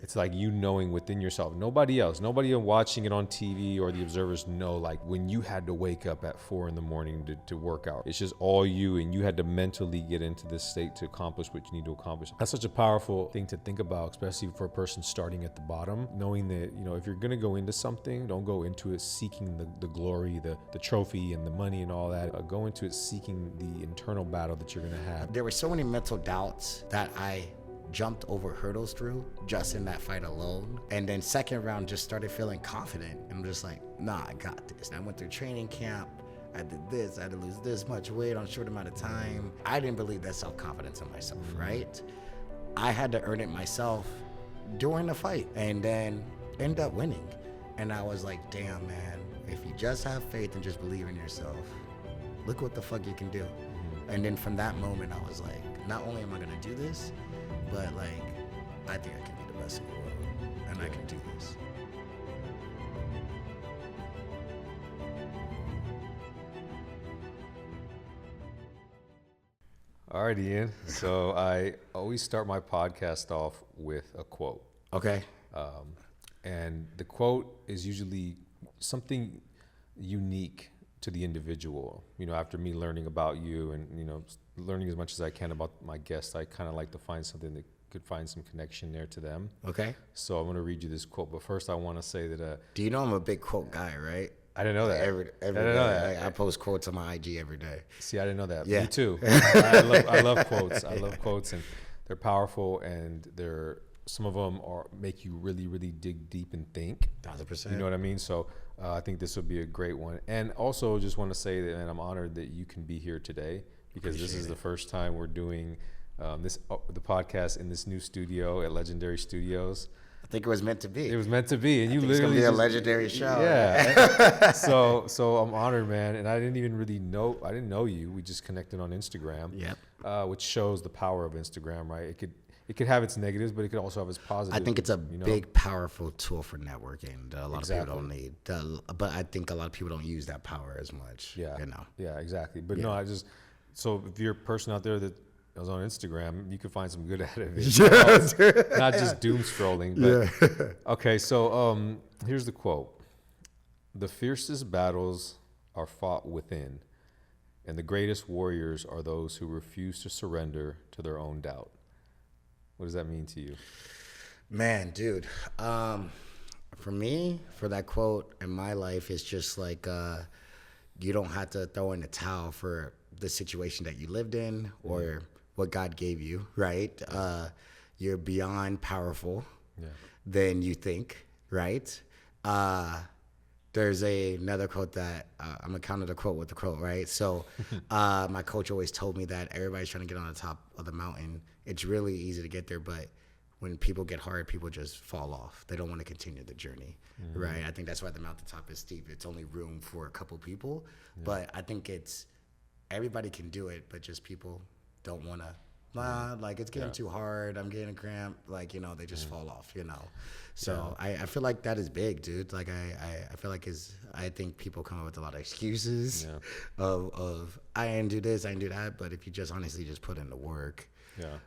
It's like you knowing within yourself, nobody else, nobody watching it on TV or the observers know, like when you had to wake up at 4 a.m. to work out. It's just all you, and you had to mentally get into this state to accomplish what you need to accomplish. That's such a powerful thing to think about, especially for a person starting at the bottom, knowing that, you know, if you're going to go into something, don't go into it seeking the glory, the trophy and the money and all that. Go into it seeking the internal battle that you're going to have. There were so many mental doubts that I jumped over hurdles through just in that fight alone. And then second round, just started feeling confident. And I'm just like, nah, I got this. And I went through training camp. I did this. I had to lose this much weight on a short amount of time. I didn't believe that self-confidence in myself, right? I had to earn it myself during the fight and then end up winning. And I was like, damn, man, if you just have faith and just believe in yourself, look what the fuck you can do. And then from that moment, I was like, not only am I gonna do this, but like, I think I can be the best in the world, and I can do this. All right, Ian. So I always start my podcast off with a quote. Okay. And the quote is usually something unique to the individual. You know, after me learning about you and, you know, learning as much as I can about my guests, I kind of like to find something that could find some connection there to them. Okay. So I'm going to read you this quote, but first I want to say that... do you know I'm a big quote guy, right? I didn't know that. Every I didn't day, know that. I post quotes on my IG every day. See, I didn't know that. Yeah. Me too. I love quotes. I love quotes, and they're powerful, and some of them make you really, really dig deep and think. 1,000%. You know what I mean? So I think this will be a great one. And also just want to say that, and I'm honored that you can be here today, because this is the first time we're doing the podcast in this new studio at Legendary Studios. I think it was meant to be. It was meant to be, and you literally it's gonna be a legendary show. Yeah. so I'm honored, man. And I didn't even really know. I didn't know you. We just connected on Instagram. Yep. Which shows the power of Instagram, right? It could have its negatives, but it could also have its positives. I think it's a big, powerful tool for networking that a lot of people don't need. But I think a lot of people don't use that power as much. Yeah. You know. Yeah, exactly. But no, so if you're a person out there that was on Instagram, you could find some good out of it. Not just doom scrolling. But, okay, so here's the quote. The fiercest battles are fought within, and the greatest warriors are those who refuse to surrender to their own doubt. What does that mean to you? Man, dude. For me, for that quote in my life, it's just like you don't have to throw in the towel for the situation that you lived in or what God gave you, right? You're beyond powerful than you think, right? There's another quote that I'm gonna counter the quote with the quote, right? So my coach always told me that everybody's trying to get on the top of the mountain. It's really easy to get there, but when people get hard, people just fall off. They don't want to continue the journey, right? I think that's why the mountaintop is steep. It's only room for a couple people, but I think everybody can do it, but just people don't want to, like it's getting too hard. I'm getting a cramp. Like, you know, they just fall off, you know? So I feel like that is big, dude. Like I feel like I think people come up with a lot of excuses of I didn't do this, I didn't do that. But if you just honestly just put in the work,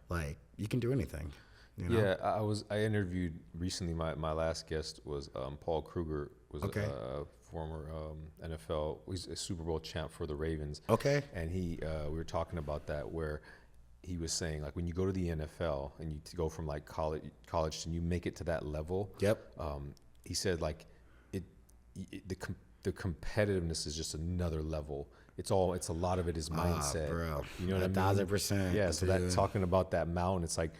like you can do anything. You know? Yeah, I interviewed recently. My last guest was Paul Kruger, was a former NFL. He's a Super Bowl champ for the Ravens. Okay. And we were talking about that, where he was saying, like, when you go to the NFL and you go from like college and you make it to that level. Yep. He said like the competitiveness is just another level. It's a lot of it is mindset. Bro. You know what I mean? 1,000%. Yeah. So that talking about that mountain, it's like,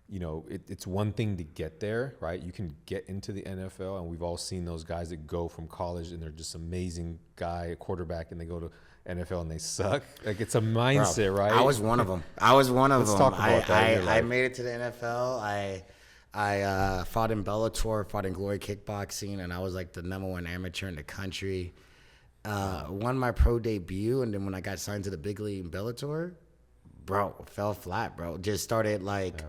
you know, it's one thing to get there, right? You can get into the NFL, and we've all seen those guys that go from college and they're just amazing a quarterback, and they go to NFL and they suck. Like, it's a mindset, Bro, right? I was one of them. Let's talk about that. I made it to the NFL. I fought in Bellator, fought in Glory Kickboxing, and I was like the #1 amateur in the country. Won my pro debut, and then when I got signed to the big league in Bellator, bro, fell flat, bro. Just started like...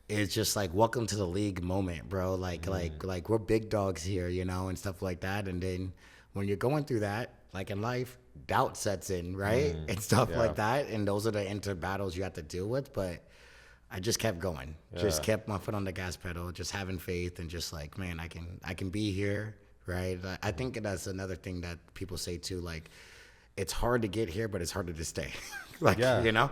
It's just like welcome to the league moment, bro. Like we're big dogs here, you know, and stuff like that. And then when you're going through that, like in life, doubt sets in, right? And stuff like that. And those are the inter battles you have to deal with. But I just kept going, just kept my foot on the gas pedal, just having faith and just like, man, I can be here. Right. I think that's another thing that people say too, like, it's hard to get here, but it's harder to stay. Like, you know,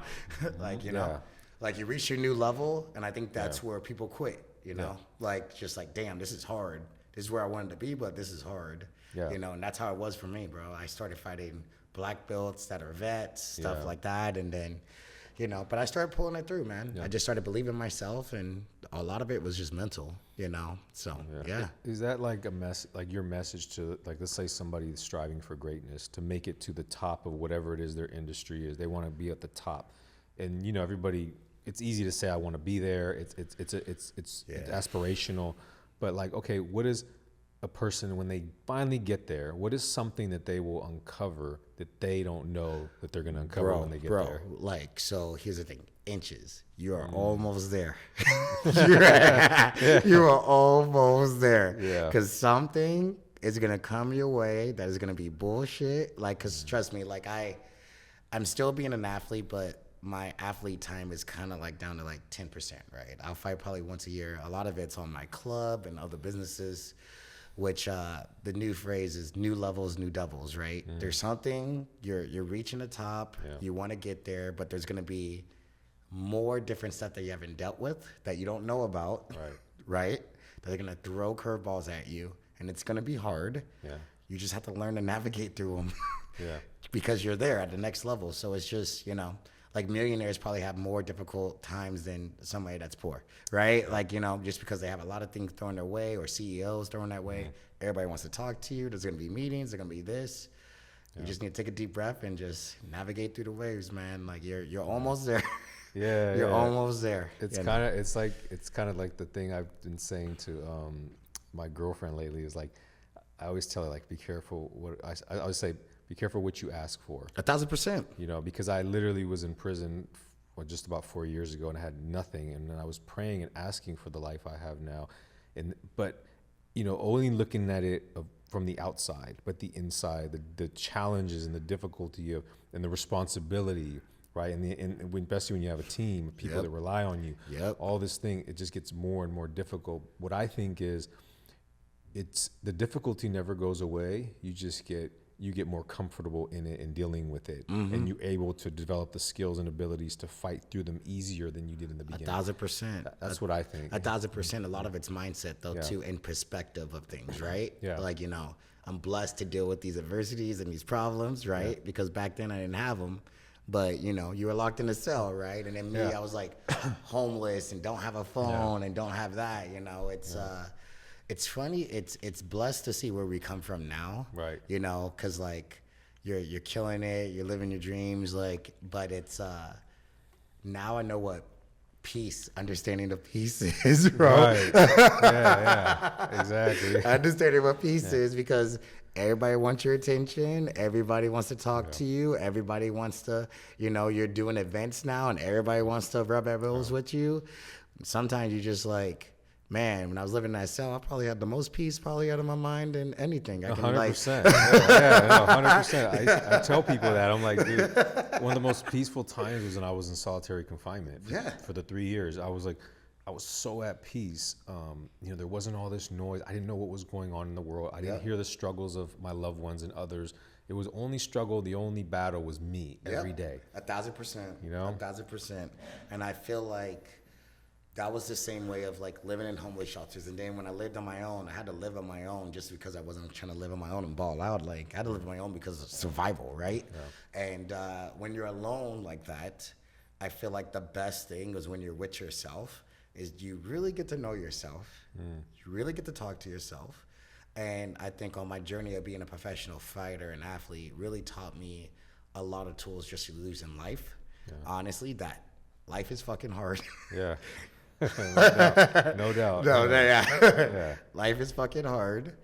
like, you know, like you reach your new level. And I think that's where people quit, you know, like, just like, damn, this is hard. This is where I wanted to be, but this is hard, you know, and that's how it was for me, bro. I started fighting black belts that are vets, stuff like that. And then, you know, but I started pulling it through, man. I just started believing myself, and a lot of it was just mental, you know. So, Is that like like your message to, like, let's say somebody is striving for greatness, to make it to the top of whatever it is their industry is. They want to be at the top. And, you know, everybody, it's easy to say, I want to be there. It's aspirational. But, like, okay, what is a person, when they finally get there, what is something that they will uncover that they don't know that they're going to uncover when they get there? Like, so here's the thing, inches. You are almost there. You are almost there. Yeah. Because something is going to come your way that is going to be bullshit. Like, because trust me, like, I'm still being an athlete, but my athlete time is kind of like down to like 10%, right? I'll fight probably once a year. A lot of it's on my club and other businesses, which the new phrase is new levels, new devils, right? There's something, you're reaching the top, you want to get there, but there's going to be more different stuff that you haven't dealt with, that you don't know about, right? They're going to throw curveballs at you, and it's going to be hard. You just have to learn to navigate through them because you're there at the next level. So it's just, you know, like millionaires probably have more difficult times than somebody that's poor, right? Like, you know, just because they have a lot of things thrown their way, or CEOs thrown that way. Everybody wants to talk to you. There's going to be meetings. There's going to be this. You just need to take a deep breath and just navigate through the waves, man. Like, you're almost there. You're almost there. It's kind of like the thing I've been saying to my girlfriend lately is, like, I always tell her, like, be careful I always say, be careful what you ask for. 1,000%. You know, because I literally was in prison just about 4 years ago, and I had nothing, and then I was praying and asking for the life I have now, but you know, only looking at it from the outside, but the inside, the challenges and the difficulty and the responsibility, right? And especially when you have a team of people that rely on you, all this thing, it just gets more and more difficult. What I think is, the difficulty never goes away. You get more comfortable in it and dealing with it, and you're able to develop the skills and abilities to fight through them easier than you did in the beginning. 1,000%. That's what I think. 1,000%. A lot of it's mindset, though, too, and perspective of things, right? Like, you know, I'm blessed to deal with these adversities and these problems, right? Because back then I didn't have them. But, you know, you were locked in a cell, right? And then me, I was like homeless and don't have a phone and don't have that, you know. It's funny. It's blessed to see where we come from now, right? You know, because like you're killing it, you're living your dreams, like. But it's now I know what peace, understanding of peace is, bro. Right. Yeah, exactly. Understanding what peace is, because everybody wants your attention. Everybody wants to talk to you. Everybody wants to, you know, you're doing events now, and everybody wants to rub elbows with you. Sometimes you just like. Man, when I was living in that cell, I probably had the most peace probably out of my mind than anything. 100%. 100%. I tell people that. I'm like, dude, one of the most peaceful times was when I was in solitary confinement for the 3 years. I was so at peace. You know, there wasn't all this noise. I didn't know what was going on in the world. I didn't hear the struggles of my loved ones and others. It was only struggle. The only battle was me every day. 1,000%. You know? 1,000%. And I feel like that was the same way of like living in homeless shelters. And then when I lived on my own, I had to live on my own just because I wasn't trying to live on my own and ball out. Like, I had to live on my own because of survival, right? And when you're alone like that, I feel like the best thing is when you're with yourself, is you really get to know yourself. You really get to talk to yourself. And I think on my journey of being a professional fighter and athlete really taught me a lot of tools just to use in life. Honestly, that life is fucking hard. No doubt. Life is fucking hard.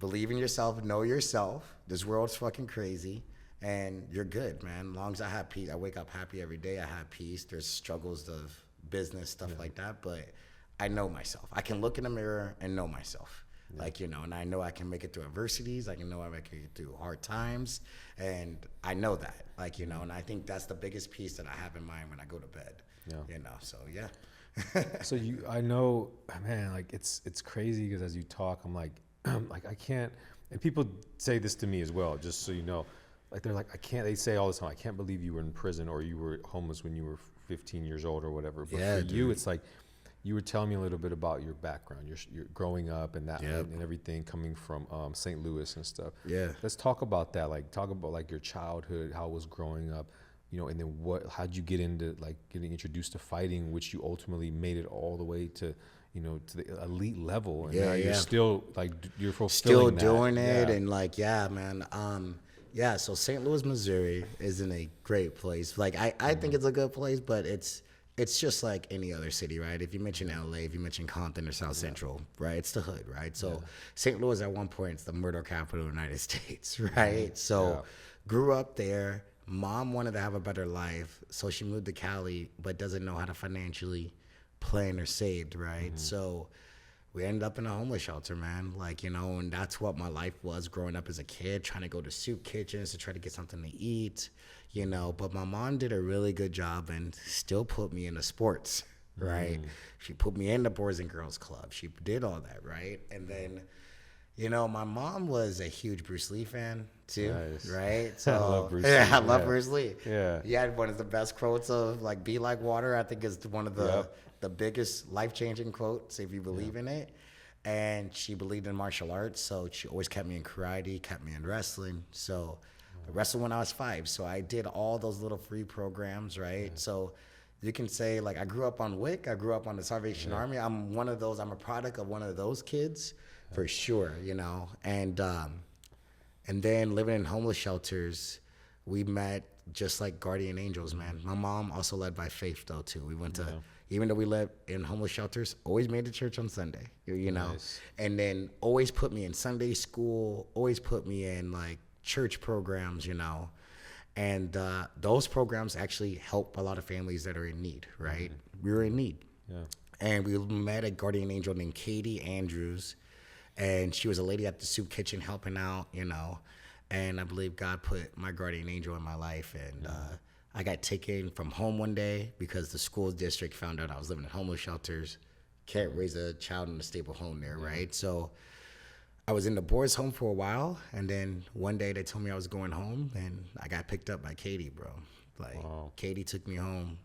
Believe in yourself, know yourself. This world's fucking crazy, and you're good, man. As long as I have peace, I wake up happy every day. I have peace. There's struggles of business, stuff like that, but I know myself. I can look in the mirror and know myself. Like, you know, and I know I can make it through adversities. I know I can make it through hard times, and I know that, like, you know, and I think that's the biggest piece that I have in mind when I go to bed. So yeah. So I know, man, like it's crazy because as you talk, I'm like, like I can't, and people say this to me as well, just so you know, like they're like, they say all the time, I can't believe you were in prison or you were homeless when you were 15 years old or whatever. But Yeah, for you, dude. it's like, you were telling me a little bit about your background, your growing up and that, Yep. and everything coming from St. Louis and stuff. Yeah. Let's talk about that. Like, talk about like your childhood, how it was growing up, and then how'd you get into like getting introduced to fighting, which you ultimately made it all the way to, to the elite level, and now you're still like you're fulfilling Still doing that. it, and like, yeah, man. Yeah. So St. Louis, Missouri, isn't a great place. Like, I think it's a good place, but it's just like any other city, right? If you mention LA, if you mention Compton or South Central, right? It's the hood, right? So St. Louis at one point, it's the murder capital of the United States, right? So grew up there. Mom wanted to have a better life, so she moved to Cali, but doesn't know how to financially plan or save, right? So we ended up in a homeless shelter, man. Like, and that's what my life was growing up as a kid, trying to go to soup kitchens to try to get something to eat, But my mom did a really good job and still put me into sports, right? She put me in the Boys and Girls Club. She did all that, right? And then, my mom was a huge Bruce Lee fan too, right? So I love Bruce Lee. I love Bruce Lee. Yeah. He had one of the best quotes of like "Be like water." I think is one of the biggest life-changing quotes if you believe in it. And she believed in martial arts, so she always kept me in karate, kept me in wrestling. So I wrestled when I was 5, so I did all those little free programs, right? So you can say, like, I grew up on WIC, I grew up on the Salvation Army. I'm a product of one of those kids, for sure, And then living in homeless shelters, we met just like guardian angels, man. My mom also led by faith, though, too. We went to, even though we lived in homeless shelters, always made it to church on Sunday, And then always put me in Sunday school, always put me in, like, church programs, And those programs actually help a lot of families that are in need, right? We were in need. Yeah. And we met a guardian angel named Katie Andrews. And she was a lady at the soup kitchen helping out, And I believe God put my guardian angel in my life. And I got taken from home one day because the school district found out I was living in homeless shelters. Can't raise a child in a stable home there, right? So I was in the boys' home for a while. And then one day they told me I was going home. And I got picked up by Katie, bro. Like, Katie took me home.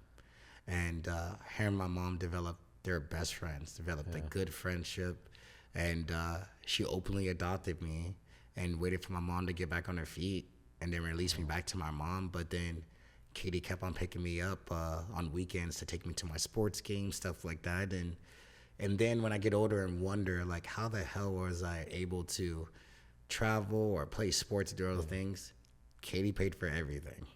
And her and my mom developed, they're best friends, developed a good friendship. And she openly adopted me and waited for my mom to get back on her feet and then released me back to my mom. But then Katie kept on picking me up on weekends to take me to my sports games, stuff like that. And then when I get older and wonder, like, how the hell was I able to travel or play sports, do other things? Katie paid for everything.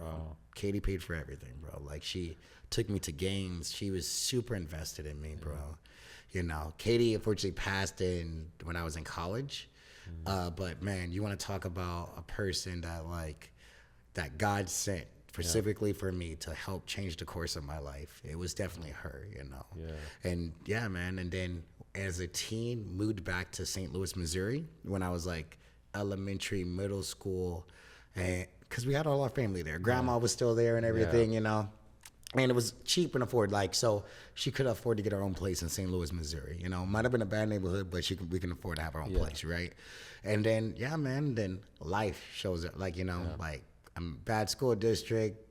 Wow. Katie paid for everything, bro. Like, she took me to games. She was super invested in me, bro. Katie unfortunately passed when I was in college. But man, you want to talk about a person that God sent specifically for me to help change the course of my life. It was definitely her, Yeah. And yeah, man. And then as a teen, moved back to St. Louis, Missouri when I was like elementary, middle school, and because we had all our family there. Grandma was still there and everything, And it was cheap and afford, so she could afford to get her own place in St. Louis, Missouri. Might have been a bad neighborhood, but we can afford to have our own place, right? And then, yeah, man, then life shows up. Like, like I'm bad school district,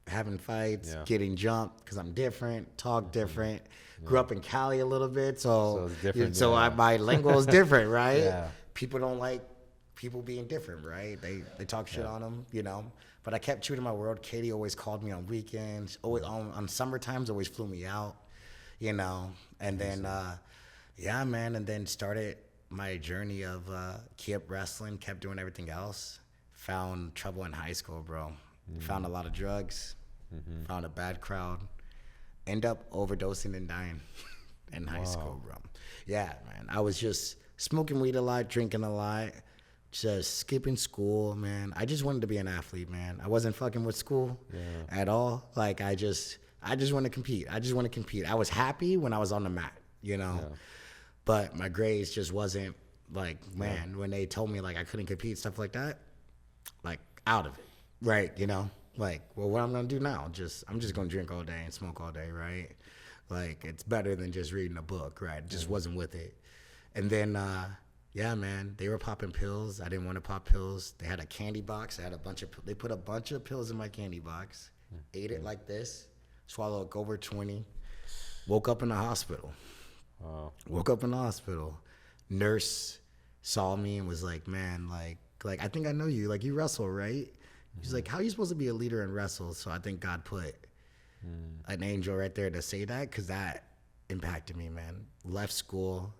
having fights, getting jumped because I'm different, talk different. Grew up in Cali a little bit, so it's different, my lingo is different, right? Yeah. People don't like people being different, right? They talk shit on them, But I kept true to my word. Katie always called me on weekends. Always on summer times, always flew me out, And then, yeah, man. And then started my journey of kept wrestling, kept doing everything else. Found trouble in high school, bro. Found a lot of drugs. Found a bad crowd. End up overdosing and dying in high school, bro. Yeah, man. I was just smoking weed a lot, drinking a lot. Just skipping school, man. I just wanted to be an athlete, man. I wasn't fucking with school at all. Like, I just want to compete. I was happy when I was on the mat, But my grades just wasn't, like, man, when they told me, like, I couldn't compete, stuff like that, like, out of it, right, Like, well, what I'm gonna do now? I'm just gonna drink all day and smoke all day, right? Like, it's better than just reading a book, right? It just wasn't with it. And then, yeah, man, they were popping pills. I didn't want to pop pills. They had a candy box. They put a bunch of pills in my candy box. Ate it like this. Swallowed like over 20. Woke up in the hospital. Wow. Woke up in the hospital. Nurse saw me and was like, man, like I think I know you. Like, you wrestle, right? He's like, how are you supposed to be a leader and wrestle? So I think God put an angel right there to say that, because that impacted me, man. Left school,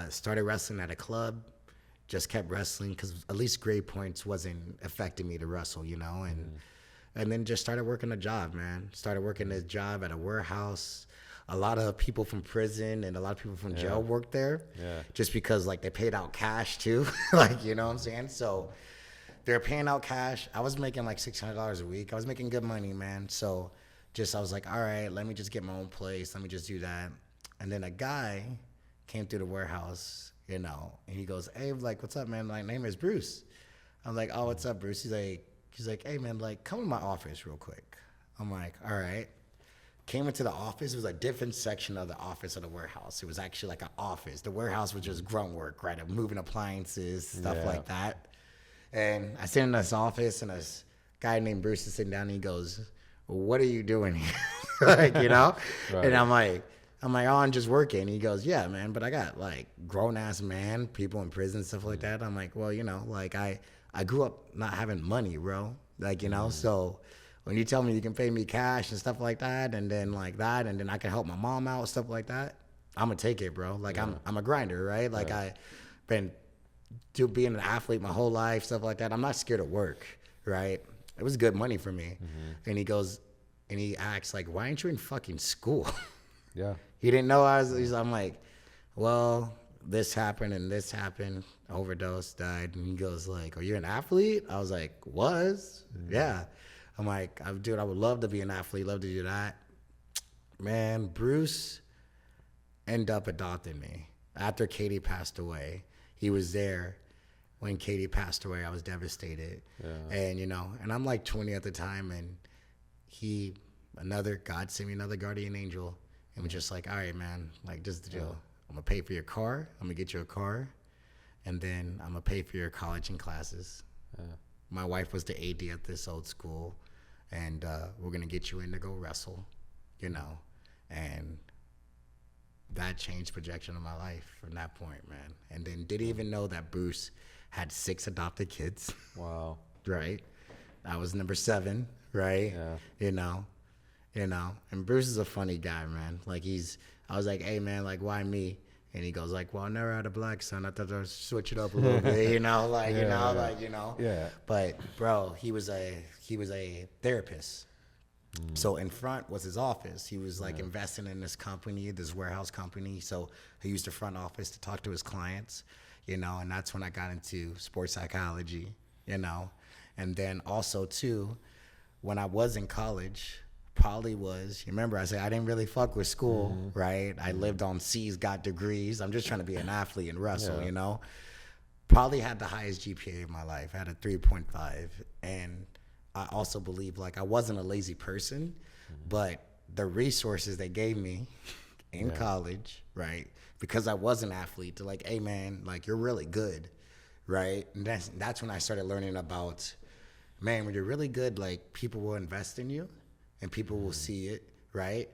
started wrestling at a club, just kept wrestling because at least grade points wasn't affecting me to wrestle, you know? And then just started working a job, man. Started working a job at a warehouse. A lot of people from prison and a lot of people from jail worked there, just because like they paid out cash too, like, you know what I'm saying? So they're paying out cash. I was making like $600 a week. I was making good money, man. So I was like, all right, let me just get my own place. Let me just do that. And then a guy came through the warehouse, you know, and he goes, hey, like, what's up, man? My name is Bruce. I'm like, oh, what's up, Bruce? He's like, hey, man, like, come to my office real quick. I'm like, all right. Came into the office. It was a different section of the office of the warehouse. It was actually like an office. The warehouse was just grunt work, right? Moving appliances, stuff like that. And I sit in this office, and this guy named Bruce is sitting down, and he goes, well, what are you doing here? Like, you know? Right. And I'm like, oh, I'm just working. He goes, yeah, man, but I got like grown ass man, people in prison, stuff like that. I'm like, well, you know, like I grew up not having money, bro. Like, you know, so when you tell me you can pay me cash and stuff like that, and then like that, and then I can help my mom out, stuff like that, I'm gonna take it, bro. Like I'm a grinder, right? Like I've been being an athlete my whole life, stuff like that. I'm not scared of work, right? It was good money for me. And he goes, and he asks like, why aren't you in fucking school? Yeah. He didn't know I'm like, well, this happened and this happened, overdose, died. And he goes like, are you an athlete? I was like, was? Yeah. I'm like, dude, I would love to be an athlete, love to do that. Man, Bruce ended up adopting me after Katie passed away. He was there when Katie passed away. I was devastated. Yeah. And, you know, and I'm like 20 at the time, and God sent me another guardian angel, and was just like, all right, man, like, just the deal. I'm going to pay for your car. I'm going to get you a car, and then I'm going to pay for your college and classes. Yeah. My wife was the AD at this old school, and we're going to get you in to go wrestle, you know, and that changed projection of my life from that point, man. And then didn't even know that Bruce had 6 adopted kids. Wow. Right? I was number 7, right? Yeah. You know, and Bruce is a funny guy, man. Like I was like, hey, man, like, why me? And he goes like, well, I never had a black son. I thought I'd switch it up a little bit, you know, like, you know. Yeah. But bro, he was a therapist. So in front was his office. He was like investing in this company, this warehouse company. So he used the front office to talk to his clients, you know, and that's when I got into sports psychology, you know. And then also too, when I was in college, probably was, you remember I said I didn't really fuck with school, right? I lived on C's, got degrees. I'm just trying to be an athlete and wrestle, you know? Probably had the highest GPA of my life. I had a 3.5. And I also believe like I wasn't a lazy person, but the resources they gave me in college, right? Because I was an athlete, to like, hey man, like you're really good, right? And that's when I started learning about, man, when you're really good, like people will invest in you and people will see it, right?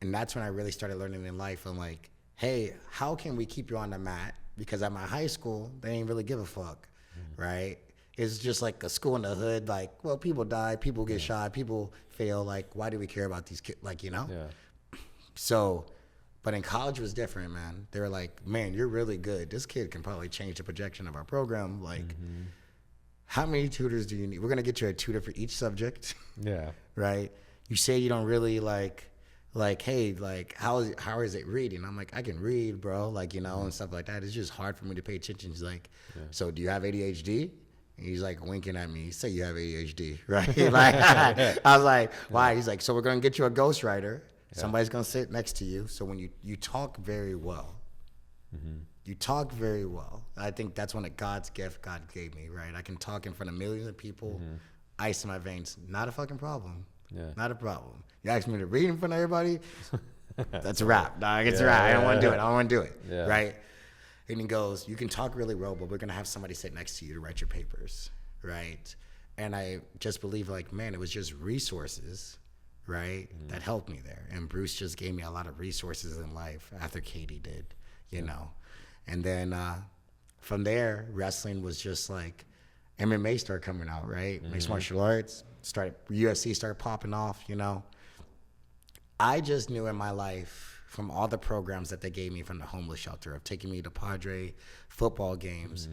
And that's when I really started learning in life. I'm like, hey, how can we keep you on the mat? Because at my high school, they didn't really give a fuck, right? It's just like a school in the hood, like, well, people die, people get shot, people fail, like, why do we care about these kids? Like, you know? Yeah. So, but in college was different, man. They were like, man, you're really good. This kid can probably change the projection of our program. Like, how many tutors do you need? We're going to get you a tutor for each subject. Yeah. Right? You say you don't really like, hey, like, how is it reading? I'm like, I can read, bro, like, you know, and stuff like that. It's just hard for me to pay attention. He's like, so do you have ADHD? And he's like winking at me. He said, you have ADHD, right? Like, I was like, why? He's like, so we're going to get you a ghostwriter. Somebody's going to sit next to you. So when you talk very well, you talk very well. I think that's one of God's gift God gave me, right? I can talk in front of millions of people ice in my veins. Not a fucking problem. Yeah. Not a problem. You ask me to read in front of everybody, that's a wrap, dog. It's a wrap. I don't want to do it. I don't want to do it. Yeah. Right? And he goes, you can talk really well, but we're going to have somebody sit next to you to write your papers. Right? And I just believe, like, man, it was just resources, right, that helped me there. And Bruce just gave me a lot of resources in life after Katie did, you know. And then from there, wrestling was just like, MMA started coming out, right? Mixed martial arts, UFC started popping off, you know. I just knew in my life from all the programs that they gave me from the homeless shelter of taking me to Padre football games.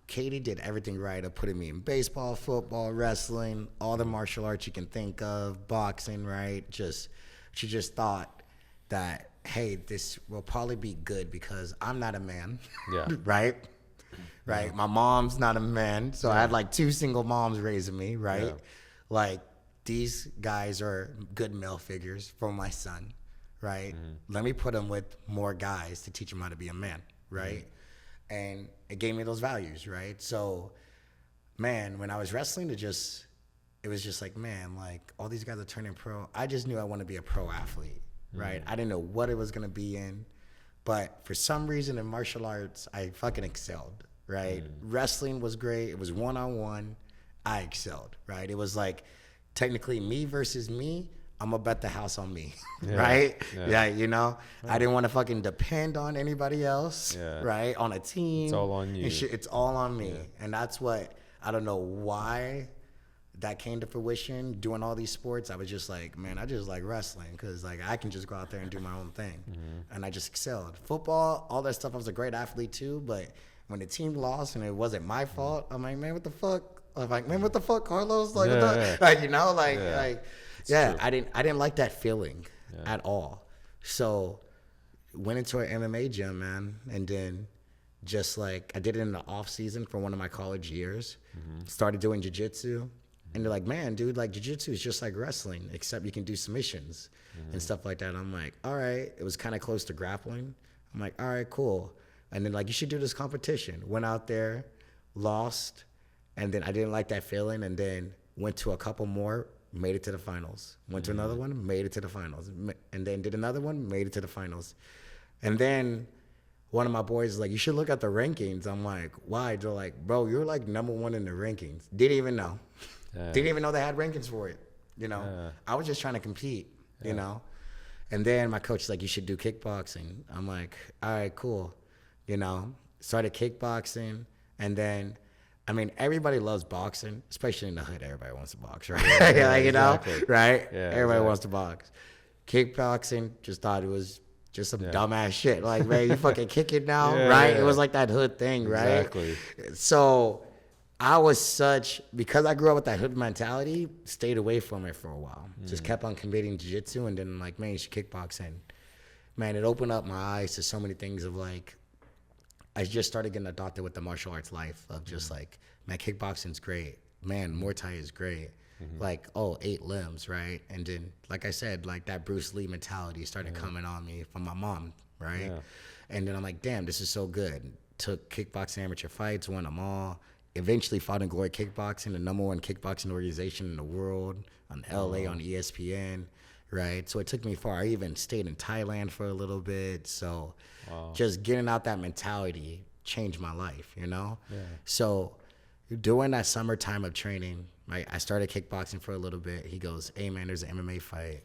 Katie did everything right of putting me in baseball, football, wrestling, all the martial arts you can think of, boxing, right? She just thought that, hey, this will probably be good because I'm not a man, right? Right. My mom's not a man. So I had like 2 single moms raising me, right? Yeah. Like, these guys are good male figures for my son, right? Let me put him with more guys to teach him how to be a man, right? And it gave me those values, right? So, man, when I was wrestling, it was just like, man, like, all these guys are turning pro. I just knew I wanted to be a pro athlete, right? I didn't know what it was going to be in. But for some reason in martial arts, I fucking excelled, right? Wrestling was great. It was one-on-one. I excelled, right? It was like technically me versus me. I'm gonna bet the house on me, right? Yeah, you know? I didn't want to fucking depend on anybody else, right? On a team. It's all on you. It's all on me. And that's what, I don't know why that came to fruition. Doing all these sports, I was just like, man, I just like wrestling because like I can just go out there and do my own thing. And I just excelled. Football, all that stuff, I was a great athlete too, but when the team lost and it wasn't my fault, I'm like, man, what the fuck? I'm like, man, what the fuck, Carlos? Like, like, you know, like, true. I didn't like that feeling at all. So went into an MMA gym, man, and then just like I did it in the off season for one of my college years. Started doing jiu-jitsu, and they're like, man, dude, like jiu-jitsu is just like wrestling, except you can do submissions and stuff like that. I'm like, all right. It was kind of close to grappling. I'm like, all right, cool. And then like, you should do this competition. Went out there, lost, and then I didn't like that feeling, and then went to a couple more. Made it to the finals. Went to another one, made it to the finals. And then did another one, made it to the finals. And then one of my boys is like, you should look at the rankings. I'm like, why? They're like, bro, you're like #1 in the rankings. Didn't even know. Didn't even know they had rankings for it. You know, I was just trying to compete, you know. And then my coach is like, you should do kickboxing. I'm like, all right, cool. You know, started kickboxing. And then, I mean, everybody loves boxing, especially in the hood. Everybody wants to box, right? Like, you know, right? Yeah, everybody wants to box. Kickboxing, just thought it was just some dumbass shit. Like, man, you fucking kick it now, right? It was like that hood thing, right? Exactly. So I was because I grew up with that hood mentality, stayed away from it for a while. Just kept on committing jiu-jitsu, and then like, man, you should kickbox. And man, it opened up my eyes to so many things of like, I just started getting adopted with the martial arts life of just like, man, kickboxing's great. Man, Muay Thai is great. Like, 8 limbs, right? And then, like I said, like that Bruce Lee mentality started coming on me from my mom, right? And then I'm like, damn, this is so good. Took kickboxing amateur fights, won them all. Eventually fought in Glory Kickboxing, the #1 kickboxing organization in the world, on LA, on ESPN, right? So it took me far. I even stayed in Thailand for a little bit. So just getting out that mentality changed my life, you know? So during that summertime of training, right, I started kickboxing for a little bit. He goes, hey, man, there's an MMA fight.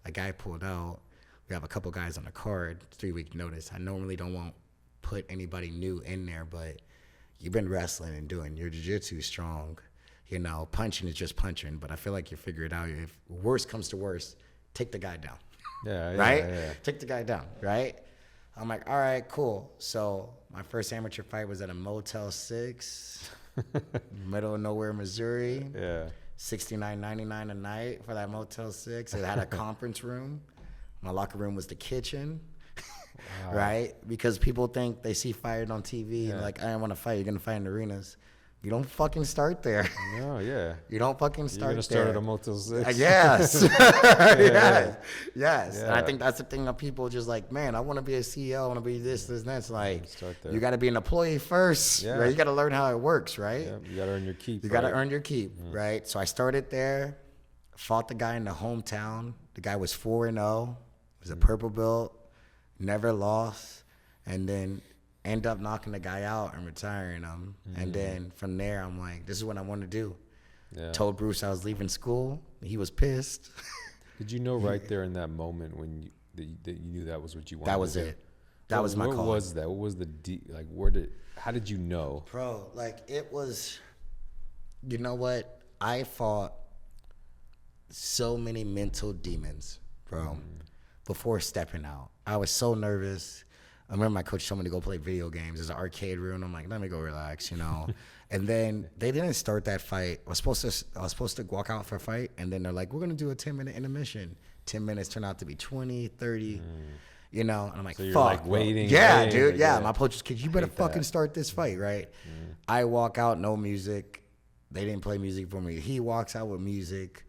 A guy pulled out. We have a couple guys on the card, 3-week notice. I normally don't want put anybody new in there, but you've been wrestling and doing your jiu-jitsu strong. You know, punching is just punching, but I feel like you figure it out. If worst comes to worst, take the guy down. Right? Take the guy down, right? I'm like, all right, cool. So my first amateur fight was at a Motel 6, middle of nowhere, Missouri. $69.99 a night for that Motel 6. It had a conference room. My locker room was the kitchen. Right? Because people think they see fight on TV and like, I don't want to fight. You're going to fight in arenas. You don't fucking start there. No, yeah. You don't fucking start there. You're gonna start at a Motel 6. Yes. Yeah. Yes. Yeah. And I think that's the thing that people just like, man, I want to be a CEO. I want to be this, and that. It's like, you got to be an employee first. Yeah. Right? You got to learn how it works, right? Yeah. You got to earn your keep. You got to earn your keep, right? So I started there, fought the guy in the hometown. The guy was 4-0. He was a purple belt, never lost. And then end up knocking the guy out and retiring him. And then from there, I'm like, this is what I want to do. Yeah. Told Bruce I was leaving school. He was pissed. Did you know right there in that moment when that you knew that was what you wanted? That was to do? it. That was my call. What was that? What was the how did you know? Bro, like it was, you know what? I fought so many mental demons, bro, before stepping out. I was so nervous. I remember my coach told me to go play video games. There's an arcade room. I'm like, let me go relax, you know. And then they didn't start that fight. I was supposed to walk out for a fight, and then they're like, we're gonna do a 10-minute intermission. 10 minutes turned out to be 20, 30. You know, and I'm like, So you're fuck, like bro. waiting. Yeah, waiting, dude. like, Yeah, my coach was, kid, you better fucking that. start this fight, right? I walk out, no music. They didn't play music for me. He walks out with music.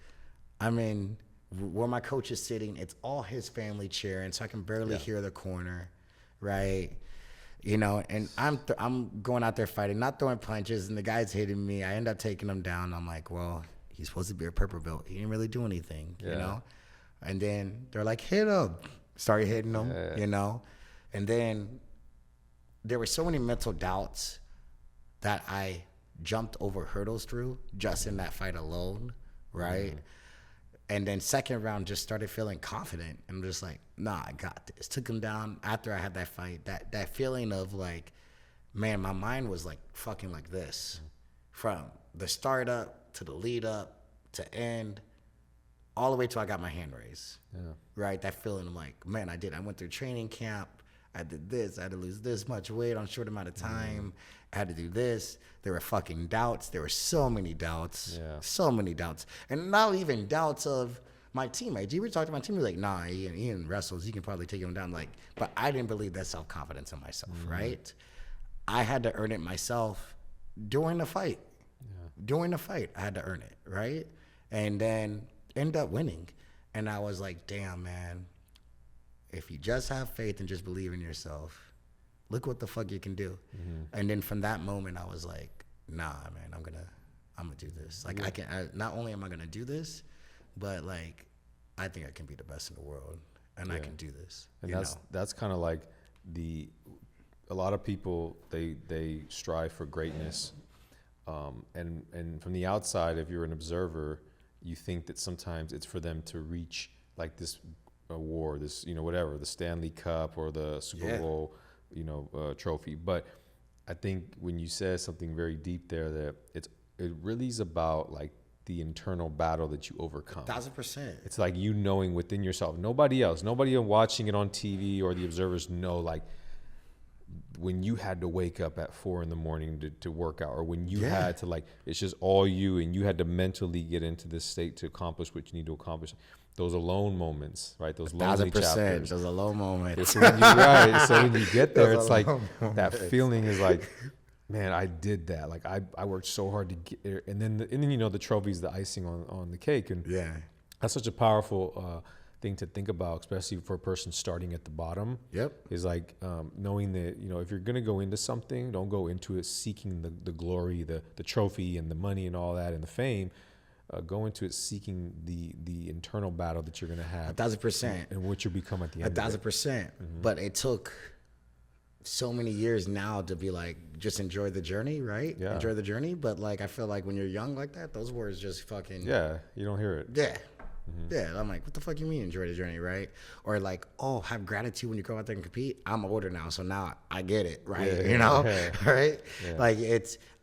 I'm in where my coach is sitting. It's all his family cheering, so I can barely hear the corner, right? You know, and I'm going out there fighting, not throwing punches, and the guy's hitting me. I end up taking him down. I'm like, well, he's supposed to be a purple belt. He didn't really do anything, you know? And then they're like, hit him. Started hitting him, you know? And then there were so many mental doubts that I jumped over hurdles through just in that fight alone, right? And then second round just started feeling confident. And I'm just like, nah, I got this. Took him down after I had that fight. That feeling of like, man, my mind was like fucking like this. From the start up to the lead up to end, all the way till I got my hand raised. Right? That feeling of like, man, I did. I went through training camp. I did this. I had to lose this much weight on a short amount of time. I had to do this. There were fucking doubts. There were so many doubts. So many doubts. And not even doubts of my teammates. You were talking to my teammates like, nah, Ian wrestles. You can probably take him down. Like, but I didn't believe that self-confidence in myself, right? I had to earn it myself during the fight. During the fight, I had to earn it, right? And then end up winning. And I was like, damn, man. If you just have faith and just believe in yourself, look what the fuck you can do. And then from that moment, I was like, nah, man, I'm gonna do this. Like not only am I gonna do this, but like, I think I can be the best in the world, and I can do this. And that's kind of like a lot of people, they strive for greatness. And from the outside, if you're an observer, you think that sometimes it's for them to reach like this award, this, you know, whatever, the Stanley Cup or the Super Bowl, you know, trophy. But I think when you said something very deep there, that it really is about like the internal battle that you overcome. 1,000%. It's like you knowing within yourself, nobody watching it on TV or the observers know, like when you had to wake up at 4 a.m. to work out, or when you had to, like, it's just all you, and you had to mentally get into this state to accomplish what you need to accomplish. Those alone moments, right? Those lonely 1,000%. chapters. Those alone moments. So when you get there, it's like that feeling is like, man, I did that. Like I worked so hard to get there, and then you know, the trophy's the icing on the cake, and that's such a powerful thing to think about, especially for a person starting at the bottom. Is like knowing that, you know, if you're gonna go into something, don't go into it seeking the glory, the trophy, and the money, and all that, and the fame. Go into it seeking the internal battle that you're gonna have. 1,000%. And what you become at the end. 1,000%. But it took so many years now to be like, just enjoy the journey, right? Yeah. Enjoy the journey. But like, I feel like when you're young like that, those words just fucking. Yeah, you don't hear it. Yeah. Yeah, I'm like, what the fuck you mean enjoy the journey, right? Or like, oh, have gratitude when you go out there and compete. I'm older now, so now I get it, right? You know, right? Like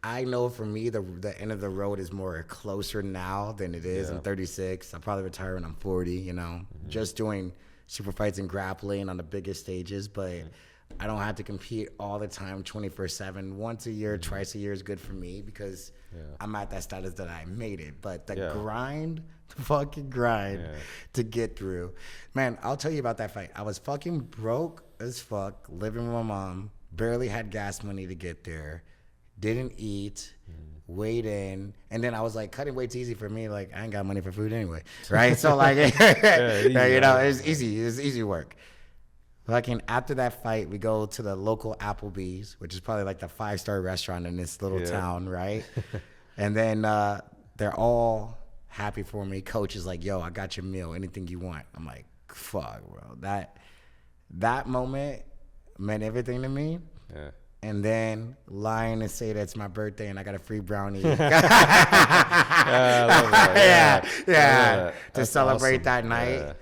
I know for me, the end of the road is more closer now than it is. I'm 36. I'll probably retire when I'm 40, you know, just doing super fights and grappling on the biggest stages, but I don't have to compete all the time, 24/7. Once a year, twice a year is good for me because I'm at that status that I made it. But the grind, the fucking grind to get through. Man, I'll tell you about that fight. I was fucking broke as fuck, living with my mom, barely had gas money to get there. didn't eat, weighed in, and then I was like, cutting weight's easy for me. Like I ain't got money for food anyway, right? So like, you know, it's easy. It's easy work. Like after that fight, we go to the local Applebee's, which is probably like the 5-star restaurant in this little town, right? And then they're all happy for me. Coach is like, "Yo, I got your meal. Anything you want." I'm like, "Fuck, bro." That moment meant everything to me. Yeah. And then lying and say that's my birthday and I got a free brownie. I love that. Yeah. To celebrate awesome. that night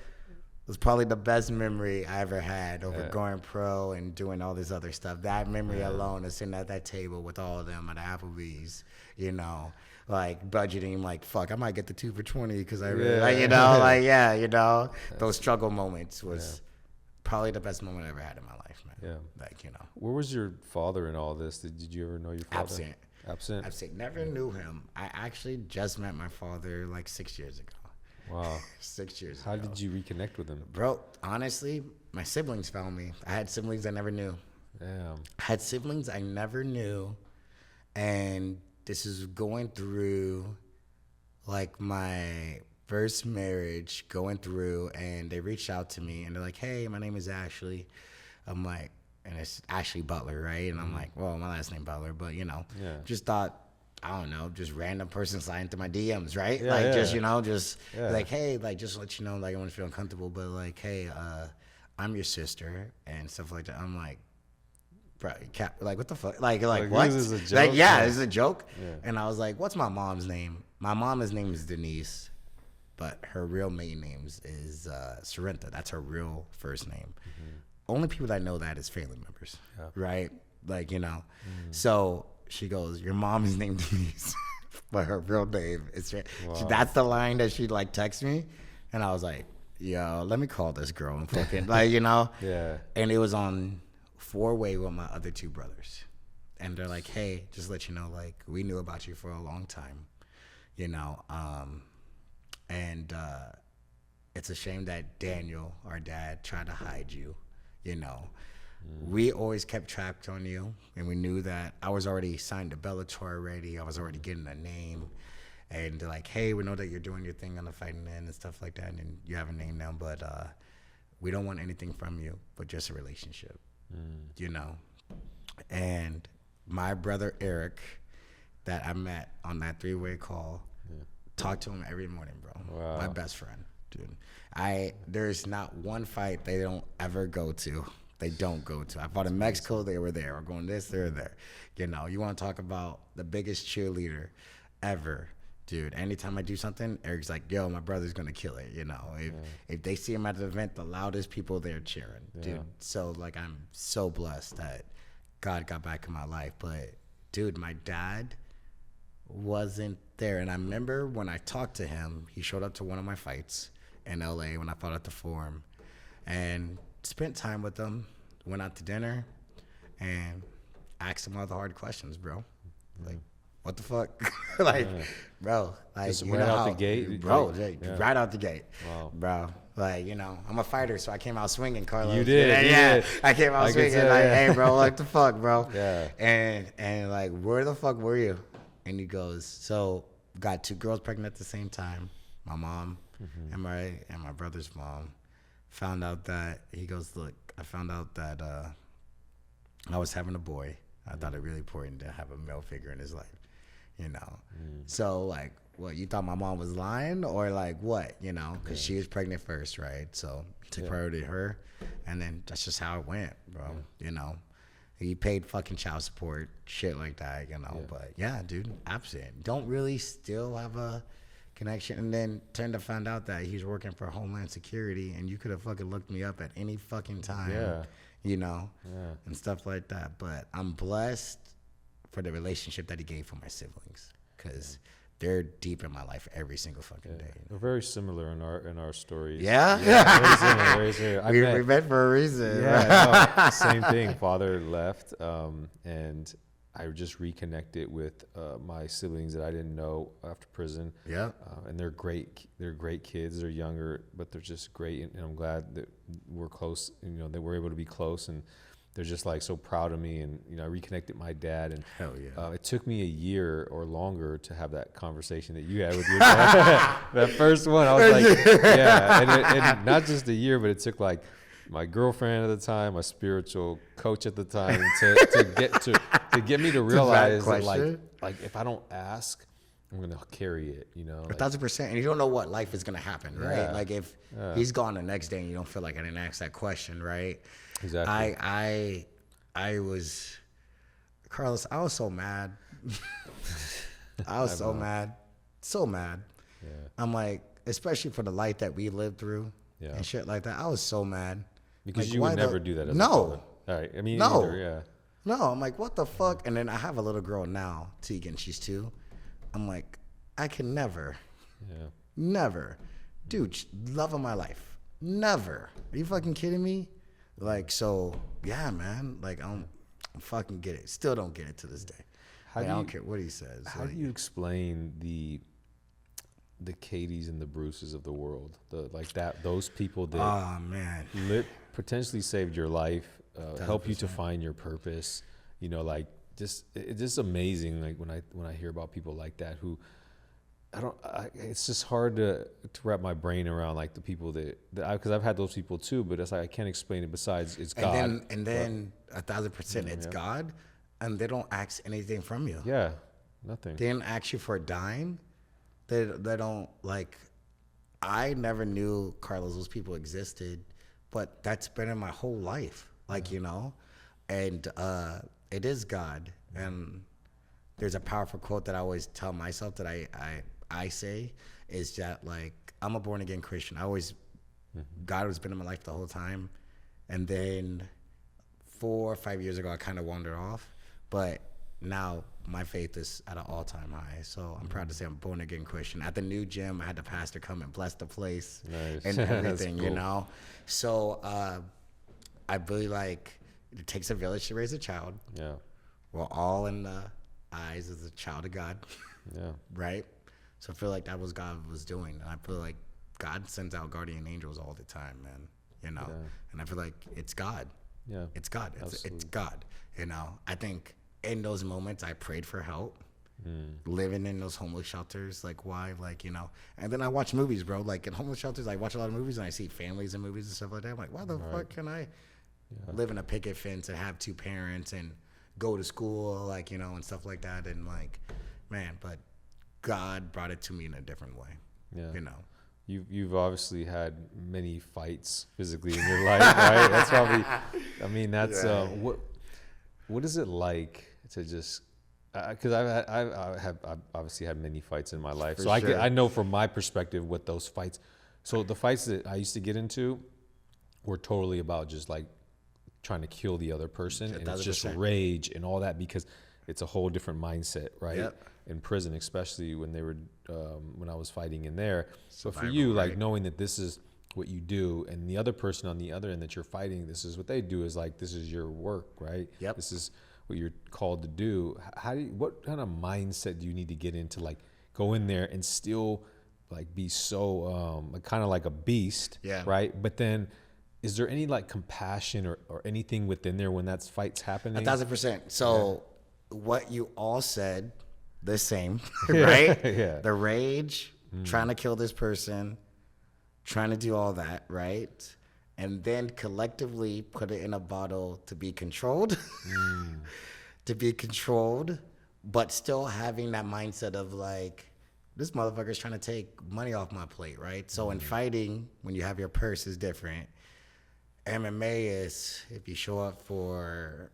was probably the best memory I ever had over going pro and doing all this other stuff. That memory alone of sitting at that table with all of them at Applebee's, you know, like budgeting, like, fuck, I might get the 2 for $20 because I really, like, you know, like, you know, those struggle moments was probably the best moment I ever had in my life, man. Yeah. Like, you know. Where was your father in all this? Did you ever know your father? Absent. Never knew him. I actually just met my father like 6 years ago. Wow. 6 years How ago. did you reconnect with him? Bro, honestly, my siblings found me. I had siblings I never knew. Damn. I had siblings I never knew. And this is going through like my first marriage, and they reached out to me and they're like, "Hey, my name is Ashley." I'm like, and it's Ashley Butler, right? And I'm like, well, my last name Butler, but you know, just thought, I don't know, just random person sliding through my DMs, right? Just, you know, just like, hey, like, just let you know, like, I want to feel uncomfortable, but like, hey, I'm your sister and stuff like that. I'm like, bro, like, what the fuck? Like what? This is a joke? Like, this is a joke. Yeah. And I was like, what's my mom's name? My mom's name is Denise, but her real maiden name is Sorrenta. That's her real first name. Mm-hmm. Only people that know that is family members, right? Like, you know. So she goes, your mom is named Denise, but her real name is. Wow. That's the line that she like texts me, and I was like, yo, let me call this girl and fucking like, you know. Yeah. And it was on 4-way with my other 2 brothers, and they're like, hey, just let you know, like, we knew about you for a long time, you know, and it's a shame that Daniel, our dad, tried to hide you. You know, we always kept track on you, and we knew that I was already signed to Bellator already. I was already getting a name, and they're like, hey, we know that you're doing your thing on the fighting end and stuff like that, and you have a name now, but we don't want anything from you but just a relationship, you know. And my brother Eric, that I met on that 3-way call, talked to him every morning, bro. Wow. My best friend. Dude, there's not one fight they don't ever go to. They don't go to. I fought in Mexico, they were there. We're going this, they're there. You know, you want to talk about the biggest cheerleader ever, dude. Anytime I do something, Eric's like, yo, my brother's going to kill it, you know. If they see him at the event, the loudest people there cheering, dude. So, like, I'm so blessed that God got back in my life. But, dude, my dad wasn't there. And I remember when I talked to him, he showed up to one of my fights in LA when I fought at the Forum, and spent time with them, went out to dinner, and asked him all the hard questions, bro. Like, what the fuck? Like, bro, like, just you right know out how, the gate, bro, right out the gate. Wow. Bro, like, you know, I'm a fighter, so I came out swinging, Carlos. You did. I came out swinging, like, hey, bro, what the fuck, bro? Yeah. And like, where the fuck were you? And he goes, so got 2 girls pregnant at the same time, my mom and my brother's mom. Found out that, he goes, look, I found out that I was having a boy. I thought it really important to have a male figure in his life, you know. So, like, what, you thought my mom was lying, or like what, you know, because she was pregnant first, right? So he took priority to her, and then that's just how it went, bro. You know, he paid fucking child support, shit like that, you know. But yeah, dude, absent. Don't really still have a connection. And then turned to find out that he's working for Homeland Security, and you could have fucking looked me up at any fucking time, you know, and stuff like that. But I'm blessed for the relationship that he gave for my siblings, because they're deep in my life every single fucking day. We're very similar in our stories. Yeah? Very similar. We met for a reason. Yeah, no, same thing. Father left, and I just reconnected with my siblings that I didn't know after prison. Yeah. And they're great. They're great kids. They're younger, but they're just great. And I'm glad that we're close. You know, that we're able to be close. And they're just like so proud of me. And, you know, I reconnected my dad, and Hell yeah. it took me a year or longer to have that conversation that you had with your dad. That first one, I was like, yeah. And not just a year, but it took like my girlfriend at the time, my spiritual coach at the time, to get me to realize that like if I don't ask, I'm gonna carry it, you know. 1,000%. And you don't know what life is gonna happen, right? Yeah. Like if he's gone the next day and you don't feel like I didn't ask that question, right? Exactly. I was, Carlos, I was so mad. I was so mad. So mad. Yeah. I'm like, especially for the life that we lived through and shit like that. I was so mad. Because like, you would never do that as a No. father. All right. I mean, No. either, yeah. No, I'm like, what the fuck? And then I have a little girl now, Tegan, she's 2. I'm like, I can never, never, dude, love of my life, never. Are you fucking kidding me? Like, so, yeah, man, like, I don't fucking get it. Still don't get it to this day. Like, I don't care what he says. How do you explain the Katies and the Bruces of the world? Those people that oh, man, potentially saved your life, help you to find your purpose, you know, like, it's just amazing. Like when I hear about people like that who it's just hard to wrap my brain around, like the people because I've had those people too, but it's like I can't explain it besides it's God. And then 1,000% it's God, and they don't ask anything from you. Yeah, nothing. They didn't ask you for a dime. They don't, like, I never knew, Carlos, those people existed, but that's been in my whole life, like, you know, and it is God. And there's a powerful quote that I always tell myself that I say is that, like, I'm a born again Christian. God has been in my life the whole time. And then 4 or 5 years ago, I kind of wandered off, but now my faith is at an all-time high. So I'm proud to say I'm born again Christian. At the new gym, I had the pastor come and bless the place and everything, cool. You know? So I really, like, it takes a village to raise a child. Yeah. We're all in the eyes as a child of God. Yeah. Right? So I feel like that was God was doing. And I feel like God sends out guardian angels all the time, man. You know? Yeah. And I feel like it's God. Yeah. It's God. It's God. You know? I think in those moments I prayed for help. Living in those homeless shelters, like, why, like, you know, and then I watch movies, bro, like in homeless shelters. I watch a lot of movies and I see families in movies and stuff like that. I'm like, why the fuck can I live in a picket fence and have 2 parents and go to school, like, you know, and stuff like that? And, like, man, but God brought it to me in a different way. Yeah. You know, you've obviously had many fights physically in your life, right? That's probably, I mean, that's what is it like to just, because I've obviously had many fights in my life, so sure. I know from my perspective what those fights. So the fights that I used to get into were totally about just like trying to kill the other person, and it's just rage and all that, because it's a whole different mindset, right? Yep. In prison, especially when they were when I was fighting in there. So for you, right? Like knowing that this is what you do, and the other person on the other end that you're fighting, this is what they do, is like, this is your work, right? Yep. This is what you're called to do. What kind of mindset do you need to get into, like go in there and still like be so kind of like a beast, right? But then is there any like compassion or anything within there when that fight's happening? 1,000%. So what you all said, the same, right? Yeah. The rage, trying to kill this person, trying to do all that, right? And then collectively put it in a bottle to be controlled, but still having that mindset of like, this motherfucker's trying to take money off my plate, right? So in fighting, when you have your purse, is different. MMA is, if you show up for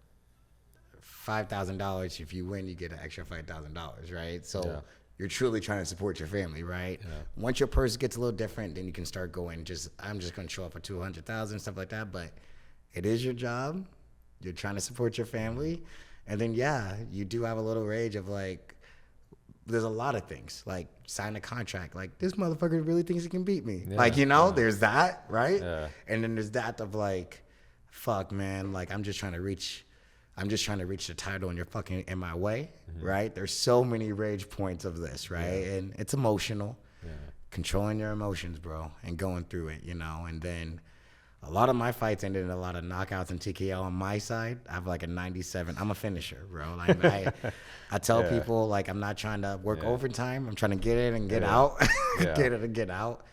$5,000, if you win, you get an extra $5,000, right? So you're truly trying to support your family, right? Yeah. Once your purse gets a little different, then you can start going, I'm just going to show up for $200,000, stuff like that. But it is your job. You're trying to support your family. And then, you do have a little rage of like, there's a lot of things, like sign a contract, like this motherfucker really thinks he can beat me. Yeah, like, you know, there's that, right? Yeah. And then there's that of like, fuck, man, like I'm just trying to reach the title and you're fucking in my way, right? There's so many rage points of this, right? Yeah. And it's emotional, controlling your emotions, bro, and going through it, you know? And then A lot of my fights ended in a lot of knockouts and TKO on my side. I have like a 97. I'm a finisher, bro. Like I tell people, like, I'm not trying to work overtime. I'm trying to get in and get out, get it and get out.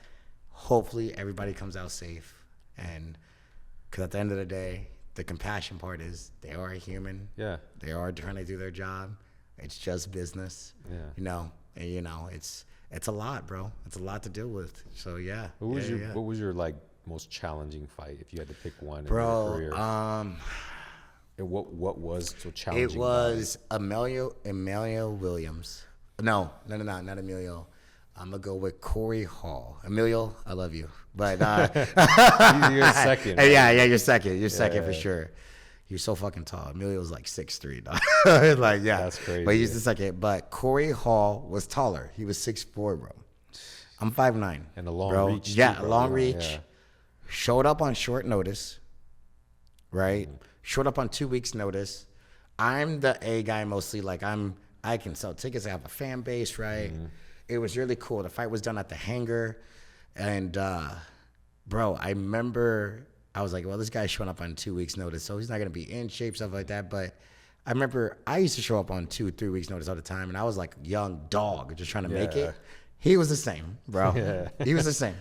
Hopefully everybody comes out safe. And because at the end of the day, the compassion part is they are a human. Yeah. They are trying to do their job. It's just business. Yeah. You know, it's a lot, bro. It's a lot to deal with. So yeah. What was your like most challenging fight if you had to pick one in your career? And what was so challenging? It was Emilio Williams. No, not Emilio. I'm gonna go with Corey Hall. Emilio, I love you, but you're second. Right? Yeah, you're second. You're second for sure. You're so fucking tall. Emilio's like 6'3", dog. Like, yeah, that's crazy. But he's the second. But Corey Hall was taller. He was 6'4", bro. I'm 5'9", and a long reach. Yeah, a long reach. Yeah. Showed up on short notice, right? Showed up on 2 weeks notice. I'm the A guy mostly. Like I can sell tickets. I have a fan base, right? It was really cool. The fight was done at the hangar, and bro, I remember I was like, well, this guy's showing up on 2 weeks notice, so he's not gonna be in shape, stuff like that. But I remember I used to show up on 2-3 weeks notice all the time, and I was like young dog just trying to make it. He was the same, bro. He was the same.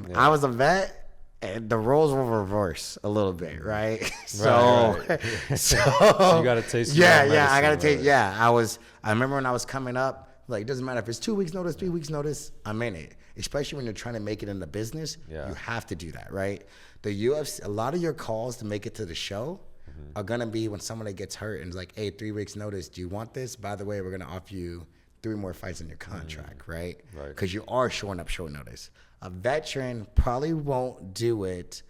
Yeah. I was a vet, and the roles were reversed a little bit, right? So you got to taste. Yeah, I got to taste. Yeah, I remember when I was coming up. Like, it doesn't matter if it's 2 weeks notice, 3 weeks notice, I'm in it. Especially when you're trying to make it in the business, you have to do that, right? The UFC, a lot of your calls to make it to the show are going to be when somebody gets hurt and is like, hey, 3 weeks notice, do you want this? By the way, we're going to offer you 3 more fights in your contract, right? Because you are showing up short notice. A veteran probably won't do it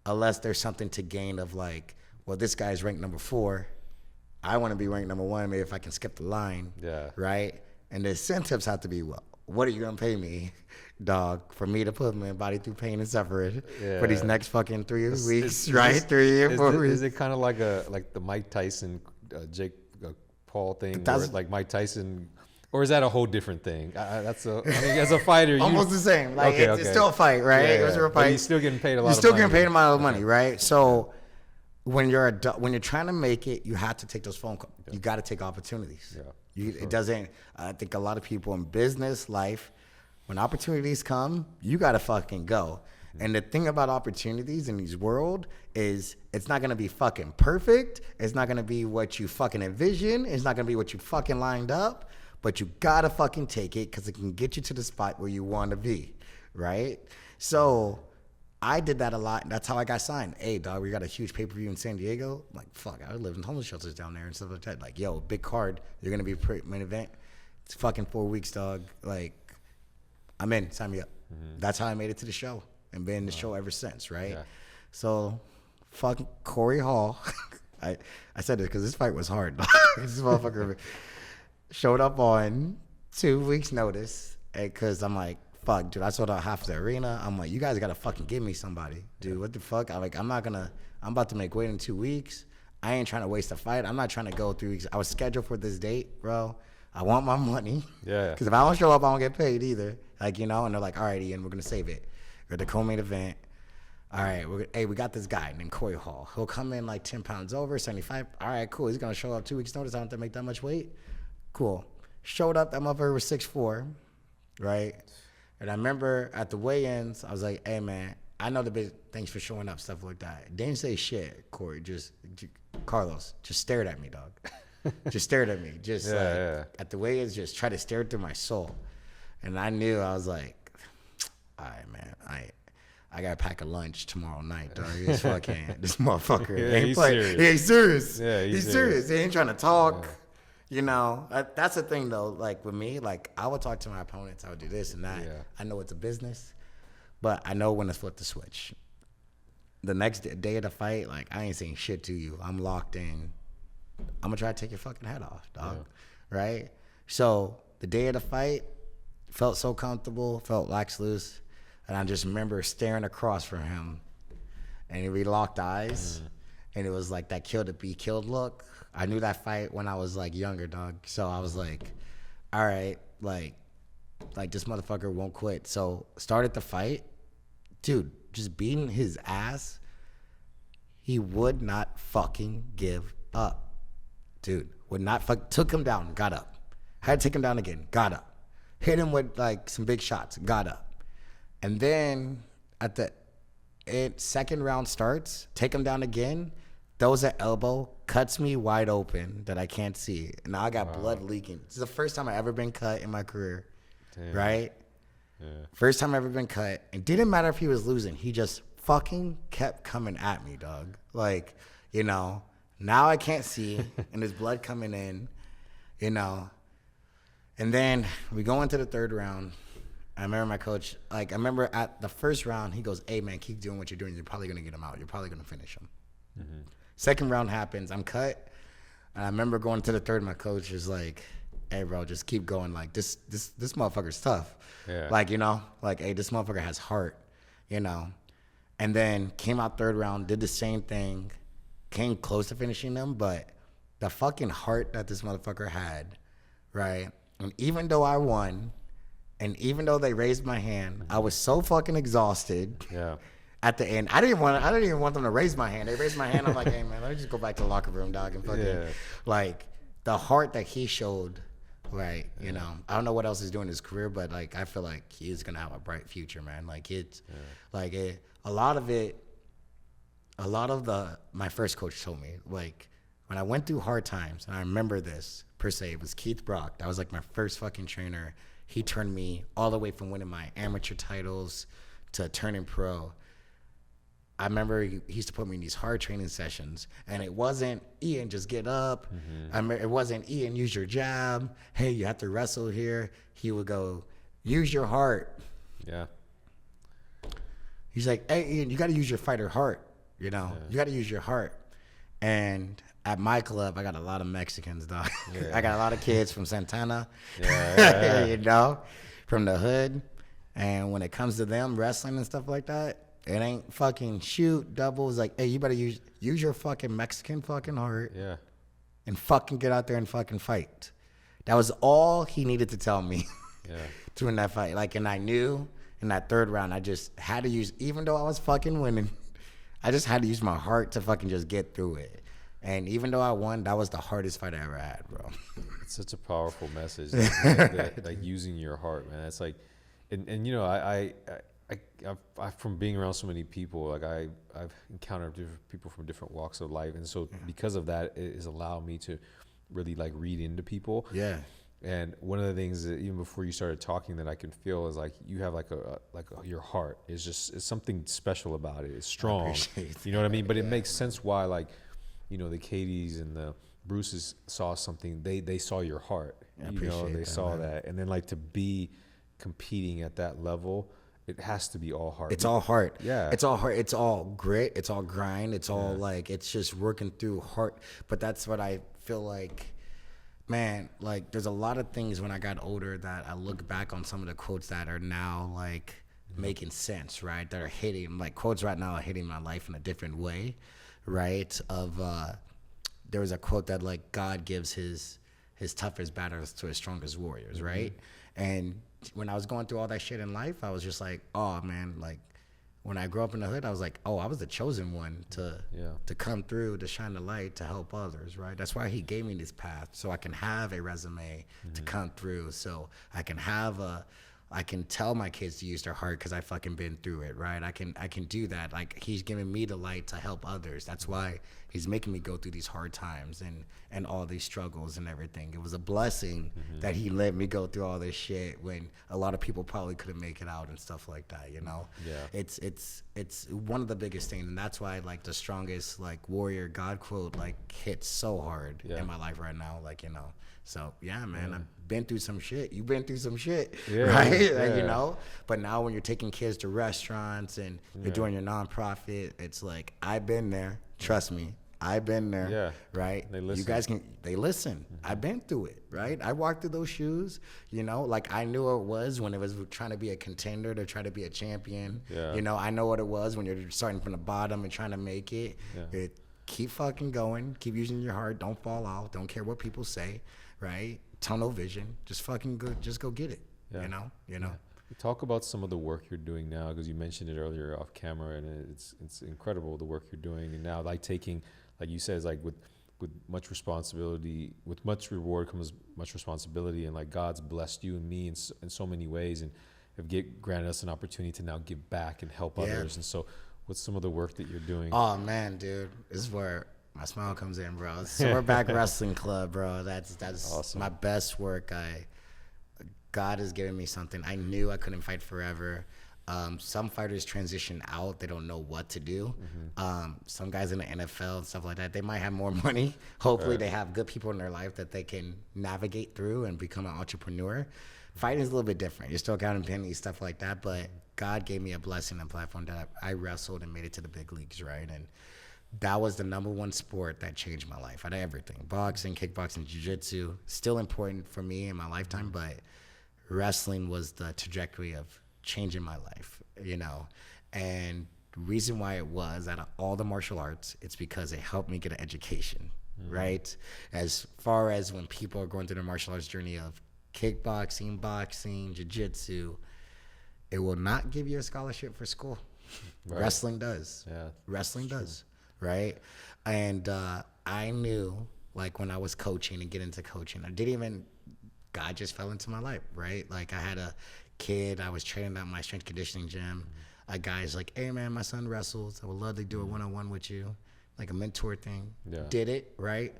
unless there's something to gain of like, well, this guy's ranked number 4. I want to be ranked number 1, maybe if I can skip the line, right? And the incentives have to be, well, what are you going to pay me, dog, for me to put my body through pain and suffering for these next fucking 3 weeks, right? 3 or 4 weeks. Is it kind of like the Mike Tyson, Jake Paul thing, where like Mike Tyson, or is that a whole different thing? As a fighter, almost the same. Like it's still a fight, right? Yeah, it was a fight. But you're still getting paid a lot. You're still getting paid a lot of money, right? So when you're trying to make it, you have to take those phone calls. You got to take opportunities. Yeah. It doesn't. I think a lot of people in business life, when opportunities come, you gotta fucking go. And the thing about opportunities in this world is it's not gonna be fucking perfect. It's not gonna be what you fucking envision. It's not gonna be what you fucking lined up. But you gotta fucking take it because it can get you to the spot where you want to be, right? So I did that a lot, and that's how I got signed. Hey, dog, we got a huge pay-per-view in San Diego. I'm like, fuck, I live in homeless shelters down there and stuff like that. Like, yo, big card. You're going to be main event. It's fucking 4 weeks, dog. Like, I'm in. Sign me up. That's how I made it to the show and been in the show ever since, right? Yeah. So, fucking Corey Hall. I said this because this fight was hard. This motherfucker showed up on 2 weeks' notice because I'm like, fuck, dude, I sold out half the arena. I'm like, you guys gotta fucking give me somebody, dude. What the fuck? I'm about to make weight in 2 weeks. I ain't trying to waste a fight. I'm not trying to go 3 weeks. I was scheduled for this date, bro. I want my money. Yeah. Because if I don't show up, I don't get paid either. Like, and they're like, all right, Ian, we're gonna save it. We're at the co-main event. All right, hey, we got this guy named Corey Hall. He'll come in like 10 pounds over, 75. All right, cool. He's gonna show up 2 weeks notice. I don't have to make that much weight. Cool. Showed up. That motherfucker was 6'4", right? And I remember at the weigh-ins, I was like, hey, man, I know the big thanks for showing up, stuff like that. Didn't say shit, Corey. Carlos, just stared at me, dog. Just stared at me. At the weigh-ins, just tried to stare through my soul. And I knew, I was like, all right, man, I got to pack a lunch tomorrow night, dog. This motherfucker ain't playing. Serious. He ain't serious. Yeah, he's serious. He ain't trying to talk. Yeah. That's the thing though. Like with me, like I would talk to my opponents. I would do this and that. Yeah. I know it's a business, but I know when to flip the switch. The next day of the fight, like I ain't saying shit to you. I'm locked in. I'm gonna try to take your fucking head off, dog. Yeah. Right? So the day of the fight, felt so comfortable, felt lax loose, and I just remember staring across from him, and we locked eyes, and it was like that kill to be killed look. I knew that fight when I was like younger, dog. So I was like, all right, like this motherfucker won't quit. So started the fight. Dude, just beating his ass, he would not fucking give up. Dude, would not took him down, got up. Had to take him down again, got up. Hit him with like some big shots, got up. And then at the second round starts, take him down again, throws an elbow, cuts me wide open that I can't see. And now I got blood leaking. This is the first time I've ever been cut in my career. Damn. Right? Yeah. First time I've ever been cut. It didn't matter if he was losing. He just fucking kept coming at me, dog. Like, you know, now I can't see and there's blood coming in, you know. And then we go into the third round. I remember my coach, like, I remember at the first round, he goes, hey, man, keep doing what you're doing. You're probably going to get him out. You're probably going to finish him. Mm-hmm. Second round happens. I'm cut. And I remember going to the third, my coach is like, hey, bro, just keep going. Like, this motherfucker's tough. Yeah. Like, you know, like, hey, this motherfucker has heart, you know. And then came out third round, did the same thing, came close to finishing them, but the fucking heart that this motherfucker had, right? And even though I won, and even though they raised my hand, I was so fucking exhausted. Yeah. At the end, I didn't even want them to raise my hand. They raised my hand. I'm like, hey man, let me just go back to the locker room, dog, and fucking like the heart that he showed. Right, you know, I don't know what else he's doing in his career, but like I feel like he is gonna have a bright future, man. Like it's like a lot of my first coach told me, like when I went through hard times, and I remember this per se, it was Keith Brock. That was like my first fucking trainer. He turned me all the way from winning my amateur titles to turning pro. I remember he used to put me in these hard training sessions, and it wasn't, Ian, just get up. Mm-hmm. It wasn't, Ian, use your jab. Hey, you have to wrestle here. He would go, use your heart. Yeah. He's like, hey, Ian, you got to use your fighter heart. You know, you got to use your heart. And at my club, I got a lot of Mexicans, dog. Yeah. I got a lot of kids from Santana, you know, from the hood. And when it comes to them wrestling and stuff like that, it ain't fucking shoot doubles. Like, hey, you better use your fucking Mexican fucking heart. Yeah. And fucking get out there and fucking fight. That was all he needed to tell me. Yeah. To win that fight. Like, and I knew in that third round, I just had to use, even though I was fucking winning, I just had to use my heart to fucking just get through it. And even though I won, that was the hardest fight I ever had, bro. It's such a powerful message. Like using your heart, man. It's like, and you know, I from being around so many people, like I've encountered different people from different walks of life, and so because of that, it has allowed me to really like read into people. Yeah. And one of the things that even before you started talking that I can feel is like you have your heart is just, it's something special about it. It's strong. You know what I mean? But it makes sense why, like, you know, the Katie's and the Bruces saw something. They saw your heart. You know, they saw that, and then like to be competing at that level, it has to be all heart. It's all heart. Yeah. It's all heart. It's all grit. It's all grind. It's all like, it's just working through heart. But that's what I feel like, man, like there's a lot of things when I got older that I look back on some of the quotes that are now like making sense, right? That are hitting, like quotes right now are hitting my life in a different way, right? There was a quote that like God gives his toughest battles to his strongest warriors, right? And when I was going through all that shit in life, I was just like, oh man, like when I grew up in the hood, I was like, oh, I was the chosen one to come through, to shine the light, to help others, right? That's why he gave me this path, so I can have a resume to come through, so I can tell my kids to use their heart because I fucking been through it, right? I can do that. Like he's giving me the light to help others. That's why he's making me go through these hard times and all these struggles and everything. It was a blessing that he let me go through all this shit when a lot of people probably couldn't make it out and stuff like that, you know? Yeah. It's one of the biggest things, and that's why like the strongest like warrior God quote like hits so hard in my life right now, like, you know. So yeah, man, I've been through some shit. You've been through some shit, right? Like, you know. But now when you're taking kids to restaurants and you're doing your nonprofit, it's like I've been there. Trust me, I've been there. Yeah. Right. They listen. You guys they listen. I've been through it. Right. I walked through those shoes. You know, like I knew what it was when it was trying to be a contender to try to be a champion. Yeah. You know, I know what it was when you're starting from the bottom and trying to make it. Yeah. Keep fucking going. Keep using your heart. Don't fall out. Don't care what people say. Right? Tunnel vision. Just fucking go. Just go get it. Yeah. You know. Talk about some of the work you're doing now, because you mentioned it earlier off camera, and it's incredible the work you're doing. And now, like taking, like you said, it's like with much responsibility, with much reward comes much responsibility, and like God's blessed you and me in so many ways, and have granted us an opportunity to now give back and help others. And so, what's some of the work that you're doing? Oh man, dude, this is where my smile comes in, bro. Silverback Wrestling Club, bro. That's awesome. My best work. God has given me something. I knew I couldn't fight forever. Some fighters transition out. They don't know what to do. Some guys in the NFL and stuff like that, they might have more money. Hopefully they have good people in their life that they can navigate through and become an entrepreneur. Fighting is a little bit different. You're still counting pennies, stuff like that. But God gave me a blessing and platform that I wrestled and made it to the big leagues, right? And that was the number one sport that changed my life out of everything. Boxing, kickboxing, jiu-jitsu, still important for me in my lifetime, but wrestling was the trajectory of changing my life, you know. And the reason why it was, out of all the martial arts, it's because it helped me get an education, right? As far as when people are going through the martial arts journey of kickboxing, boxing, jiu-jitsu, it will not give you a scholarship for school. Right. Wrestling does. Yeah, wrestling does, right? And I knew, like, when I was coaching and get into coaching, God just fell into my life, right? Like, I had a kid, I was training at my strength conditioning gym. A guy's like, hey man, my son wrestles, I would love to do a one-on-one with you, like a mentor thing. Did it, right?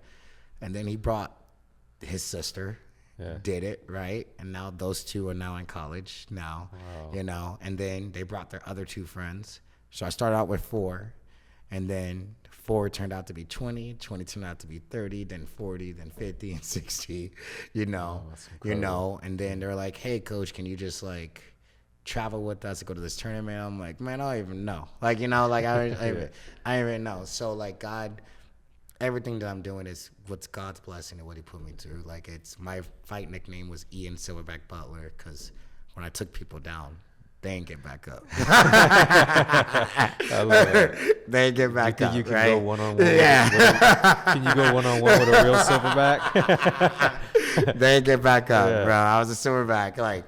And then he brought his sister, did it, right? And now those two are now in college now. You know, and then they brought their other two friends. So I started out with 4, and then 4 turned out to be 20 turned out to be 30, then 40, then 50 and 60, you know, and then they're like, hey coach, can you just like travel with us to go to this tournament? I'm like, man, I don't even know. Like, you know, like I don't even know. So like God, everything that I'm doing is what's God's blessing and what he put me through. Like, it's my fight nickname was Ian Silverback Butler, because when I took people down, they ain't get back up. I love it. They ain't get back up. You can go one-on-one. Can you go one-on-one with a real silverback? They ain't get back up, bro. I was a silverback. Like,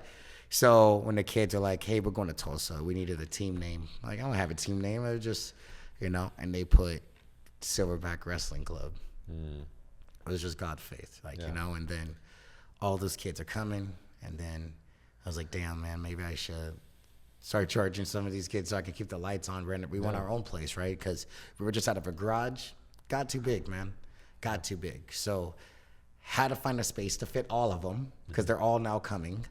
so when the kids are like, hey, we're going to Tulsa, we needed a team name. Like, I don't have a team name. I was just, you know, and they put Silverback Wrestling Club. It was just God faith, like, you know, and then all those kids are coming, and then I was like, damn, man, maybe I should start charging some of these kids so I can keep the lights on. We want our own place, right? Because we were just out of a garage. Got too big, man. Got too big. So had to find a space to fit all of them, because they're all now coming.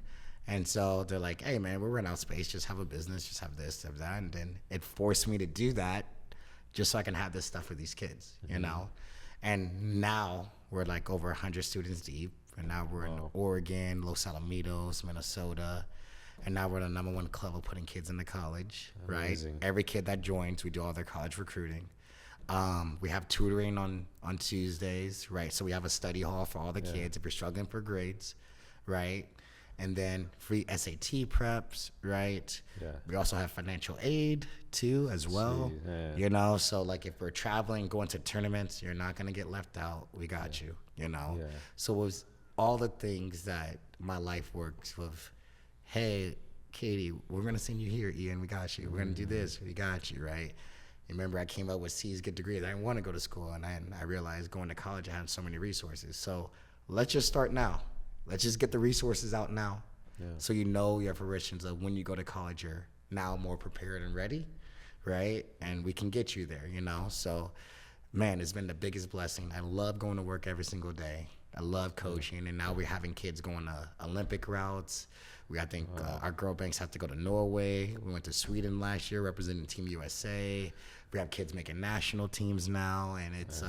And so they're like, hey, man, we're running out of space. Just have a business. Just have this, have that. And then it forced me to do that just so I can have this stuff for these kids, you know? And now we're like over 100 students deep. And now we're in Oregon, Los Alamitos, Minnesota. And now we're the #1 club of putting kids into college, Amazing. Right? Every kid that joins, we do all their college recruiting. We have tutoring on Tuesdays, right? So we have a study hall for all the kids if you're struggling for grades, right? And then free SAT preps, right? We also have financial aid too, as well. You know, so like if we're traveling, going to tournaments, you're not gonna get left out. We got you, you know? So it was all the things that my life works with. Hey, Katie, we're going to send you here, Ian. We got you. We're going to do this. We got you, right? Remember, I came up with C's, get degrees. I didn't want to go to school, and I realized going to college, I had so many resources. So let's just start now. Let's just get the resources out now, so you know your fruitions of when you go to college, you're now more prepared and ready, right? And we can get you there, you know? So, man, it's been the biggest blessing. I love going to work every single day. I love coaching, and now we're having kids going to Olympic routes. I think our girl banks have to go to Norway. We went to Sweden last year representing Team USA. We have kids making national teams now, and it's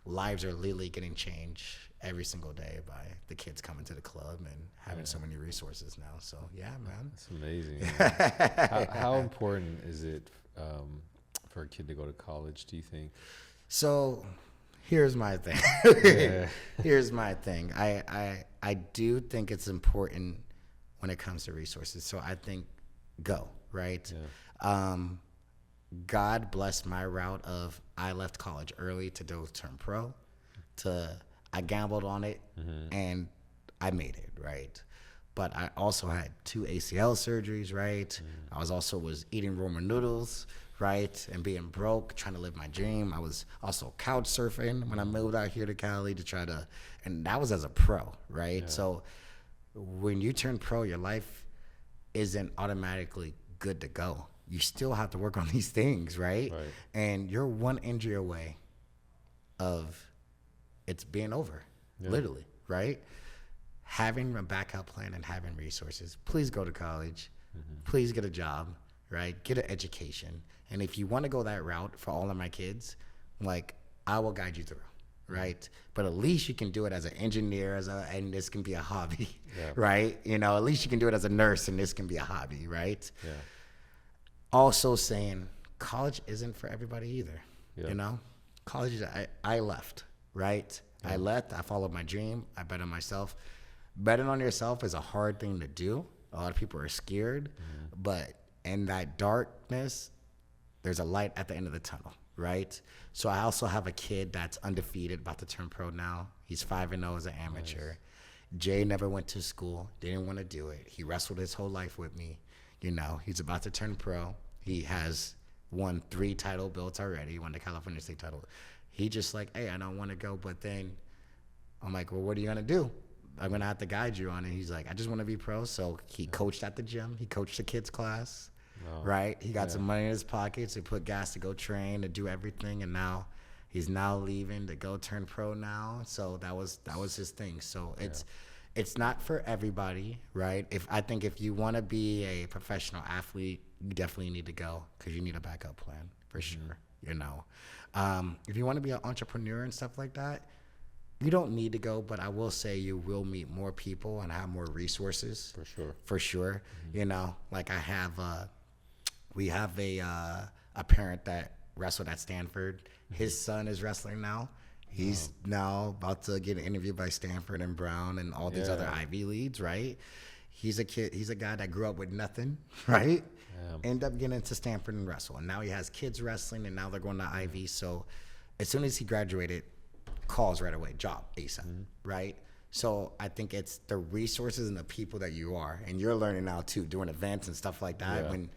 lives are literally getting changed every single day by the kids coming to the club and having so many resources now. So, yeah, man. That's amazing. How important is it for a kid to go to college, do you think? So here's my thing. Here's my thing. I do think it's important when it comes to resources. So I think go, right? God blessed my route of I left college early to go turn pro, I gambled on it and I made it, right? but I also had 2 ACL surgeries, right? I was eating ramen noodles, right? And being broke, trying to live my dream. I was also couch surfing when I moved out here to Cali and that was as a pro, right? Yeah. So when you turn pro, your life isn't automatically good to go. You still have to work on these things, right? And you're one injury away of it's being over, literally, right? Having a backup plan and having resources. Please go to college. Please get a job, right? Get an education. And if you want to go that route for all of my kids, like, I will guide you through, right? But at least you can do it as an engineer, and this can be a hobby, right? You know, at least you can do it as a nurse, and this can be a hobby, right? Yeah. Also saying college isn't for everybody either, you know? College, I left, right? I left, I followed my dream, I bet on myself. Betting on yourself is a hard thing to do. A lot of people are scared, but in that darkness, there's a light at the end of the tunnel, right? So I also have a kid that's undefeated, about to turn pro now. He's 5-0 as an amateur. Nice. Jay never went to school, didn't want to do it. He wrestled his whole life with me. You know, he's about to turn pro. He has won 3 title belts already. He won the California state title. He just like, hey, I don't want to go. But then I'm like, well, what are you going to do? I'm going to have to guide you on it. He's like, I just want to be pro. So he coached at the gym. He coached the kids class, right? He got some money in his pockets to put gas to go train, to do everything. And now he's now leaving to go turn pro now. So that was his thing. So it's not for everybody, right? I think if you want to be a professional athlete, you definitely need to go because you need a backup plan for sure, you know. If you want to be an entrepreneur and stuff like that, you don't need to go, but I will say you will meet more people and have more resources. For sure. You know, like we have a parent that wrestled at Stanford. His son is wrestling now. He's now about to get interviewed by Stanford and Brown and all these other Ivy Leagues, right? He's a guy that grew up with nothing, right? End up getting into Stanford and wrestle. And now he has kids wrestling, and now they're going to Ivy. So as soon as he graduated, calls right away, job, ASAP, right? So I think it's the resources and the people that you are. And you're learning now, too, doing events and stuff like that. When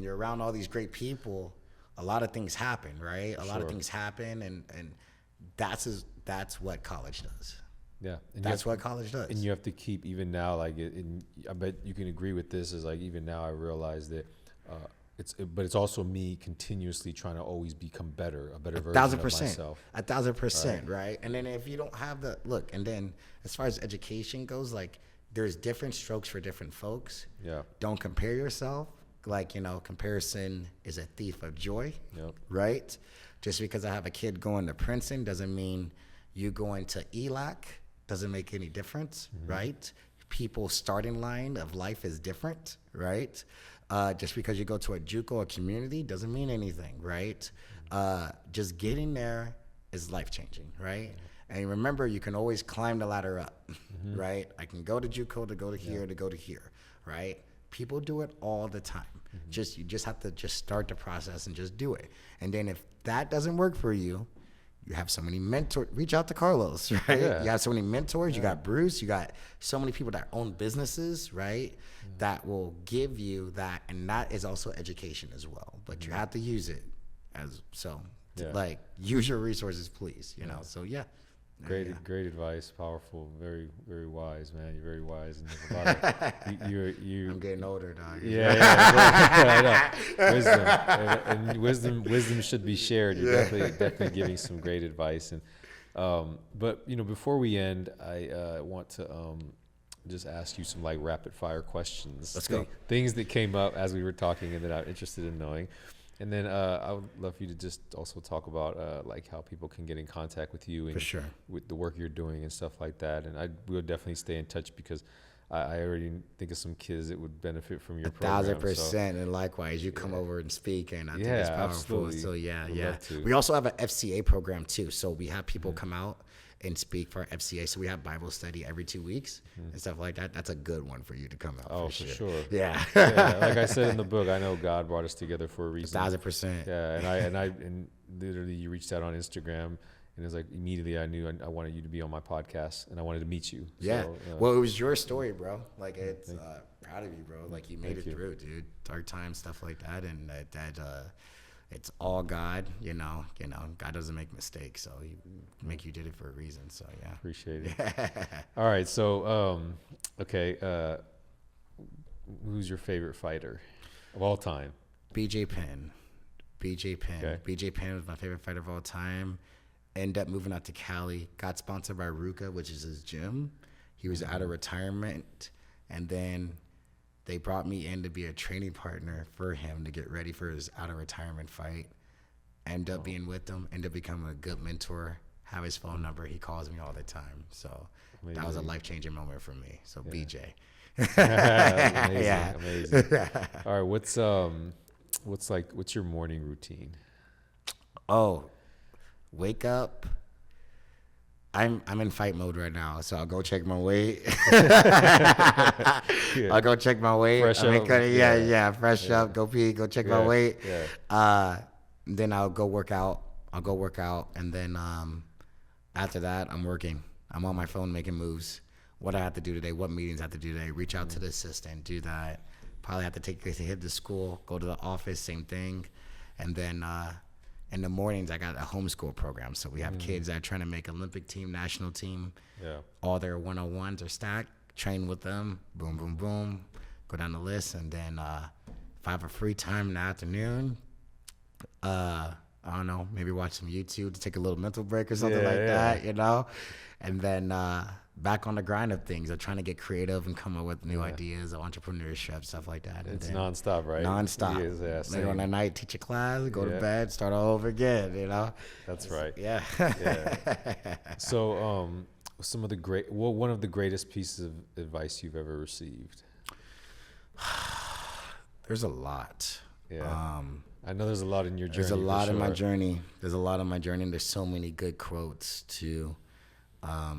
you're around all these great people, a lot of things happen, right? A lot of things happen, and that's what college does. Yeah, and that's what college does. And you have to keep, even now, like, I bet you can agree with this, is like, even now I realize that but it's also me continuously trying to always become better, a better version of myself. 1,000%, right? And then if you don't have the look, and then as far as education goes, like, there's different strokes for different folks. Yeah. Don't compare yourself. Like, you know, comparison is a thief of joy, right? Just because I have a kid going to Princeton doesn't mean you going to ELAC doesn't make any difference, right? People's starting line of life is different, right? Just because you go to a JUCO or community doesn't mean anything, right? Just getting there is life-changing, right? And remember, you can always climb the ladder up, right? I can go to JUCO to go to here, to go to here, right? People do it all the time. You just have to just start the process and just do it. And then if that doesn't work for you, you have so many mentors. Reach out to Carlos, right? You have so many mentors. You got Bruce. You got so many people that own businesses, right? That will give you that, and that is also education as well. But you have to use it like, use your resources, please. You know. So Great advice, powerful, very, very wise, man. You're very wise, and there's a lot of you. I'm getting older, dog. I know. Wisdom should be shared. You're definitely giving some great advice, and but you know, before we end, I want to just ask you some like rapid fire questions. Let's go. Things that came up as we were talking, and that I'm interested in knowing. And then I would love for you to just also talk about like how people can get in contact with you and with the work you're doing and stuff like that. And we'll definitely stay in touch because I already think of some kids that would benefit from your program. 1,000%. And likewise, you come over and speak, and I think it's powerful. Absolutely. So we also have an FCA program too. So we have people come out and speak for our FCA. So we have Bible study every 2 weeks and stuff like that. That's a good one for you to come out. Oh, for sure. Yeah. Like I said in the book, I know God brought us together for a reason. 1,000%. Yeah, and literally you reached out on Instagram, And it was like immediately I knew I wanted you to be on my podcast, and I wanted to meet you. Yeah. So, Well, it was your story, bro. Like, it's proud of you, bro. Like, you made Thank it you. through, dude. Dark times, stuff like that, and it's all God. You know, God doesn't make mistakes, so you did it for a reason. So yeah. Appreciate it. All right. So okay. Who's your favorite fighter of all time? BJ Penn. Okay. BJ Penn was my favorite fighter of all time. Ended up moving out to Cali. Got sponsored by Ruka, which is his gym. He was out of retirement, and then they brought me in to be a training partner for him to get ready for his out of retirement fight. End up being with him. End up becoming a good mentor. Have his phone number. He calls me all the time. So Amazing. that was a life-changing moment for me. So BJ. Amazing. Amazing. All right. What's your morning routine? Oh, wake up. I'm in fight mode right now, so I'll go check my weight. I'll go check my weight. Fresh up. Fresh up. Go pee. Go check my weight. Yeah. Then I'll go work out. And then after that, I'm working. I'm on my phone making moves. What I have to do today, what meetings I have to do today. Reach out to the assistant, do that. Probably have to take him to school, go to the office, same thing. And then in the mornings, I got a homeschool program. So we have kids that are trying to make Olympic team, national team. Yeah. All their 101s are stacked. Train with them. Boom, boom, boom. Go down the list. And then if I have a free time in the afternoon, I don't know, maybe watch some YouTube to take a little mental break or something that, you know? And then back on the grind of things. I'm trying to get creative and come up with new ideas of entrepreneurship, stuff like that. It's nonstop, right? Nonstop. It is, Later on that night, teach a class, go to bed, start all over again, you know? That's right. Yeah. So one of the greatest pieces of advice you've ever received? There's a lot. Yeah. I know there's a lot in your journey. There's a lot in my journey. And there's so many good quotes too. I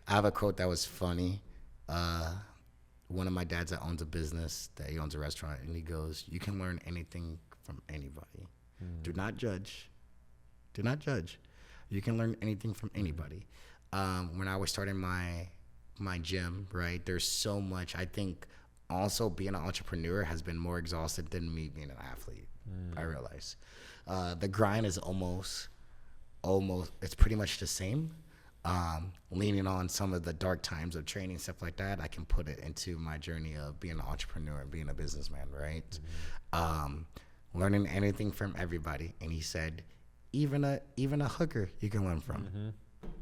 have a quote that was funny. One of my dads that owns a business, that he owns a restaurant, and he goes, "You can learn anything from anybody. Do not judge. Do not judge. You can learn anything from anybody." When I was starting my gym, right, there's so much. I think also being an entrepreneur has been more exhausted than me being an athlete. I realize the grind is almost it's pretty much the same. Leaning on some of the dark times of training, stuff like that, I can put it into my journey of being an entrepreneur and being a businessman, right? Learning anything from everybody. And he said, even a hooker you can learn from.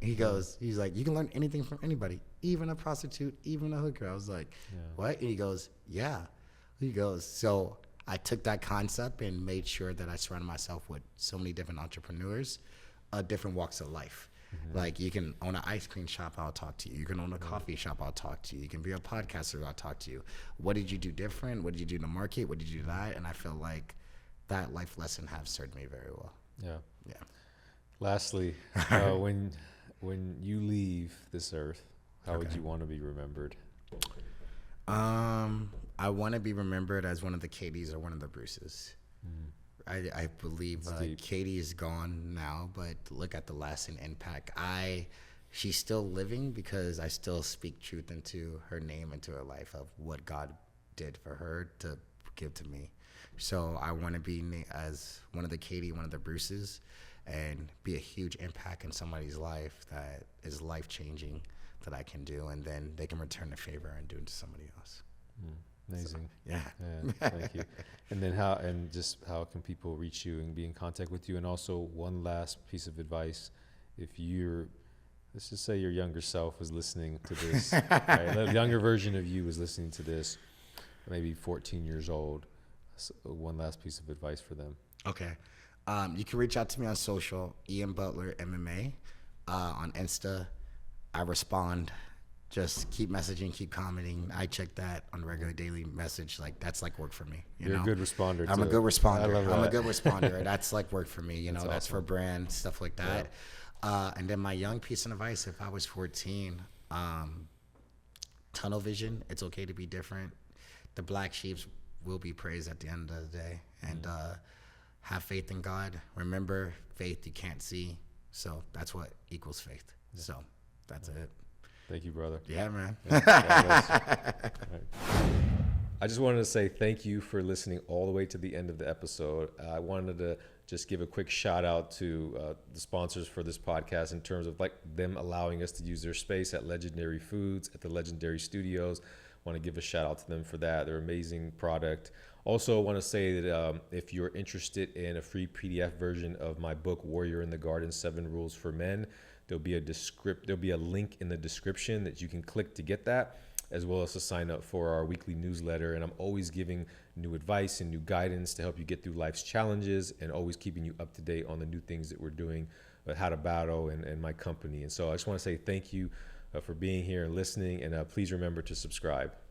He's like, you can learn anything from anybody, even a prostitute, even a hooker. I was like, what? And he goes, yeah. He goes, so I took that concept and made sure that I surrounded myself with so many different entrepreneurs, different walks of life. Like, you can own an ice cream shop, I'll talk to you. You can own a coffee shop, I'll talk to you. You can be a podcaster, I'll talk to you. What did you do different? What did you do in the market? What did you do that? And I feel like that life lesson has served me very well. Yeah. Lastly, when you leave this earth, how would you want to be remembered? I want to be remembered as one of the Katie's or one of the Bruces. I believe Katie is gone now, but look at the lasting impact. She's still living because I still speak truth into her name, into her life of what God did for her to give to me. So I want to be as one of the Katie, one of the Bruces, and be a huge impact in somebody's life that is life-changing that I can do, and then they can return the favor and do it to somebody else. Amazing. So, yeah. Thank you. And then how can people reach you and be in contact with you? And also one last piece of advice, if let's just say your younger self was listening to this, right? The younger version of you was listening to this, maybe 14 years old. So one last piece of advice for them. Okay. You can reach out to me on social, Ian Butler MMA, on Insta. I respond. Just keep messaging, keep commenting. I check that on a regular daily message. Like, that's like work for me. You're a good responder. I'm a good responder. I love that. I'm a good responder. That's like work for me. You know, that's for brand, stuff like that. Yeah. And then my young piece of advice, if I was 14, tunnel vision. It's okay to be different. The black sheep will be praised at the end of the day. And have faith in God. Remember, faith you can't see. So that's what equals faith. So that's it. Thank you, brother. Yeah, man. Yeah, I just wanted to say thank you for listening all the way to the end of the episode. I wanted to just give a quick shout out to the sponsors for this podcast in terms of like them allowing us to use their space at Legendary Foods, at the Legendary Studios. Want to give a shout out to them for that. They're amazing product. Also want to say that if you're interested in a free PDF version of my book, Warrior in the Garden, 7 Rules for Men, there'll be a link in the description that you can click to get that, as well as to sign up for our weekly newsletter. And I'm always giving new advice and new guidance to help you get through life's challenges, and always keeping you up to date on the new things that we're doing at How to Battle and my company. And so I just want to say thank you for being here and listening, and please remember to subscribe.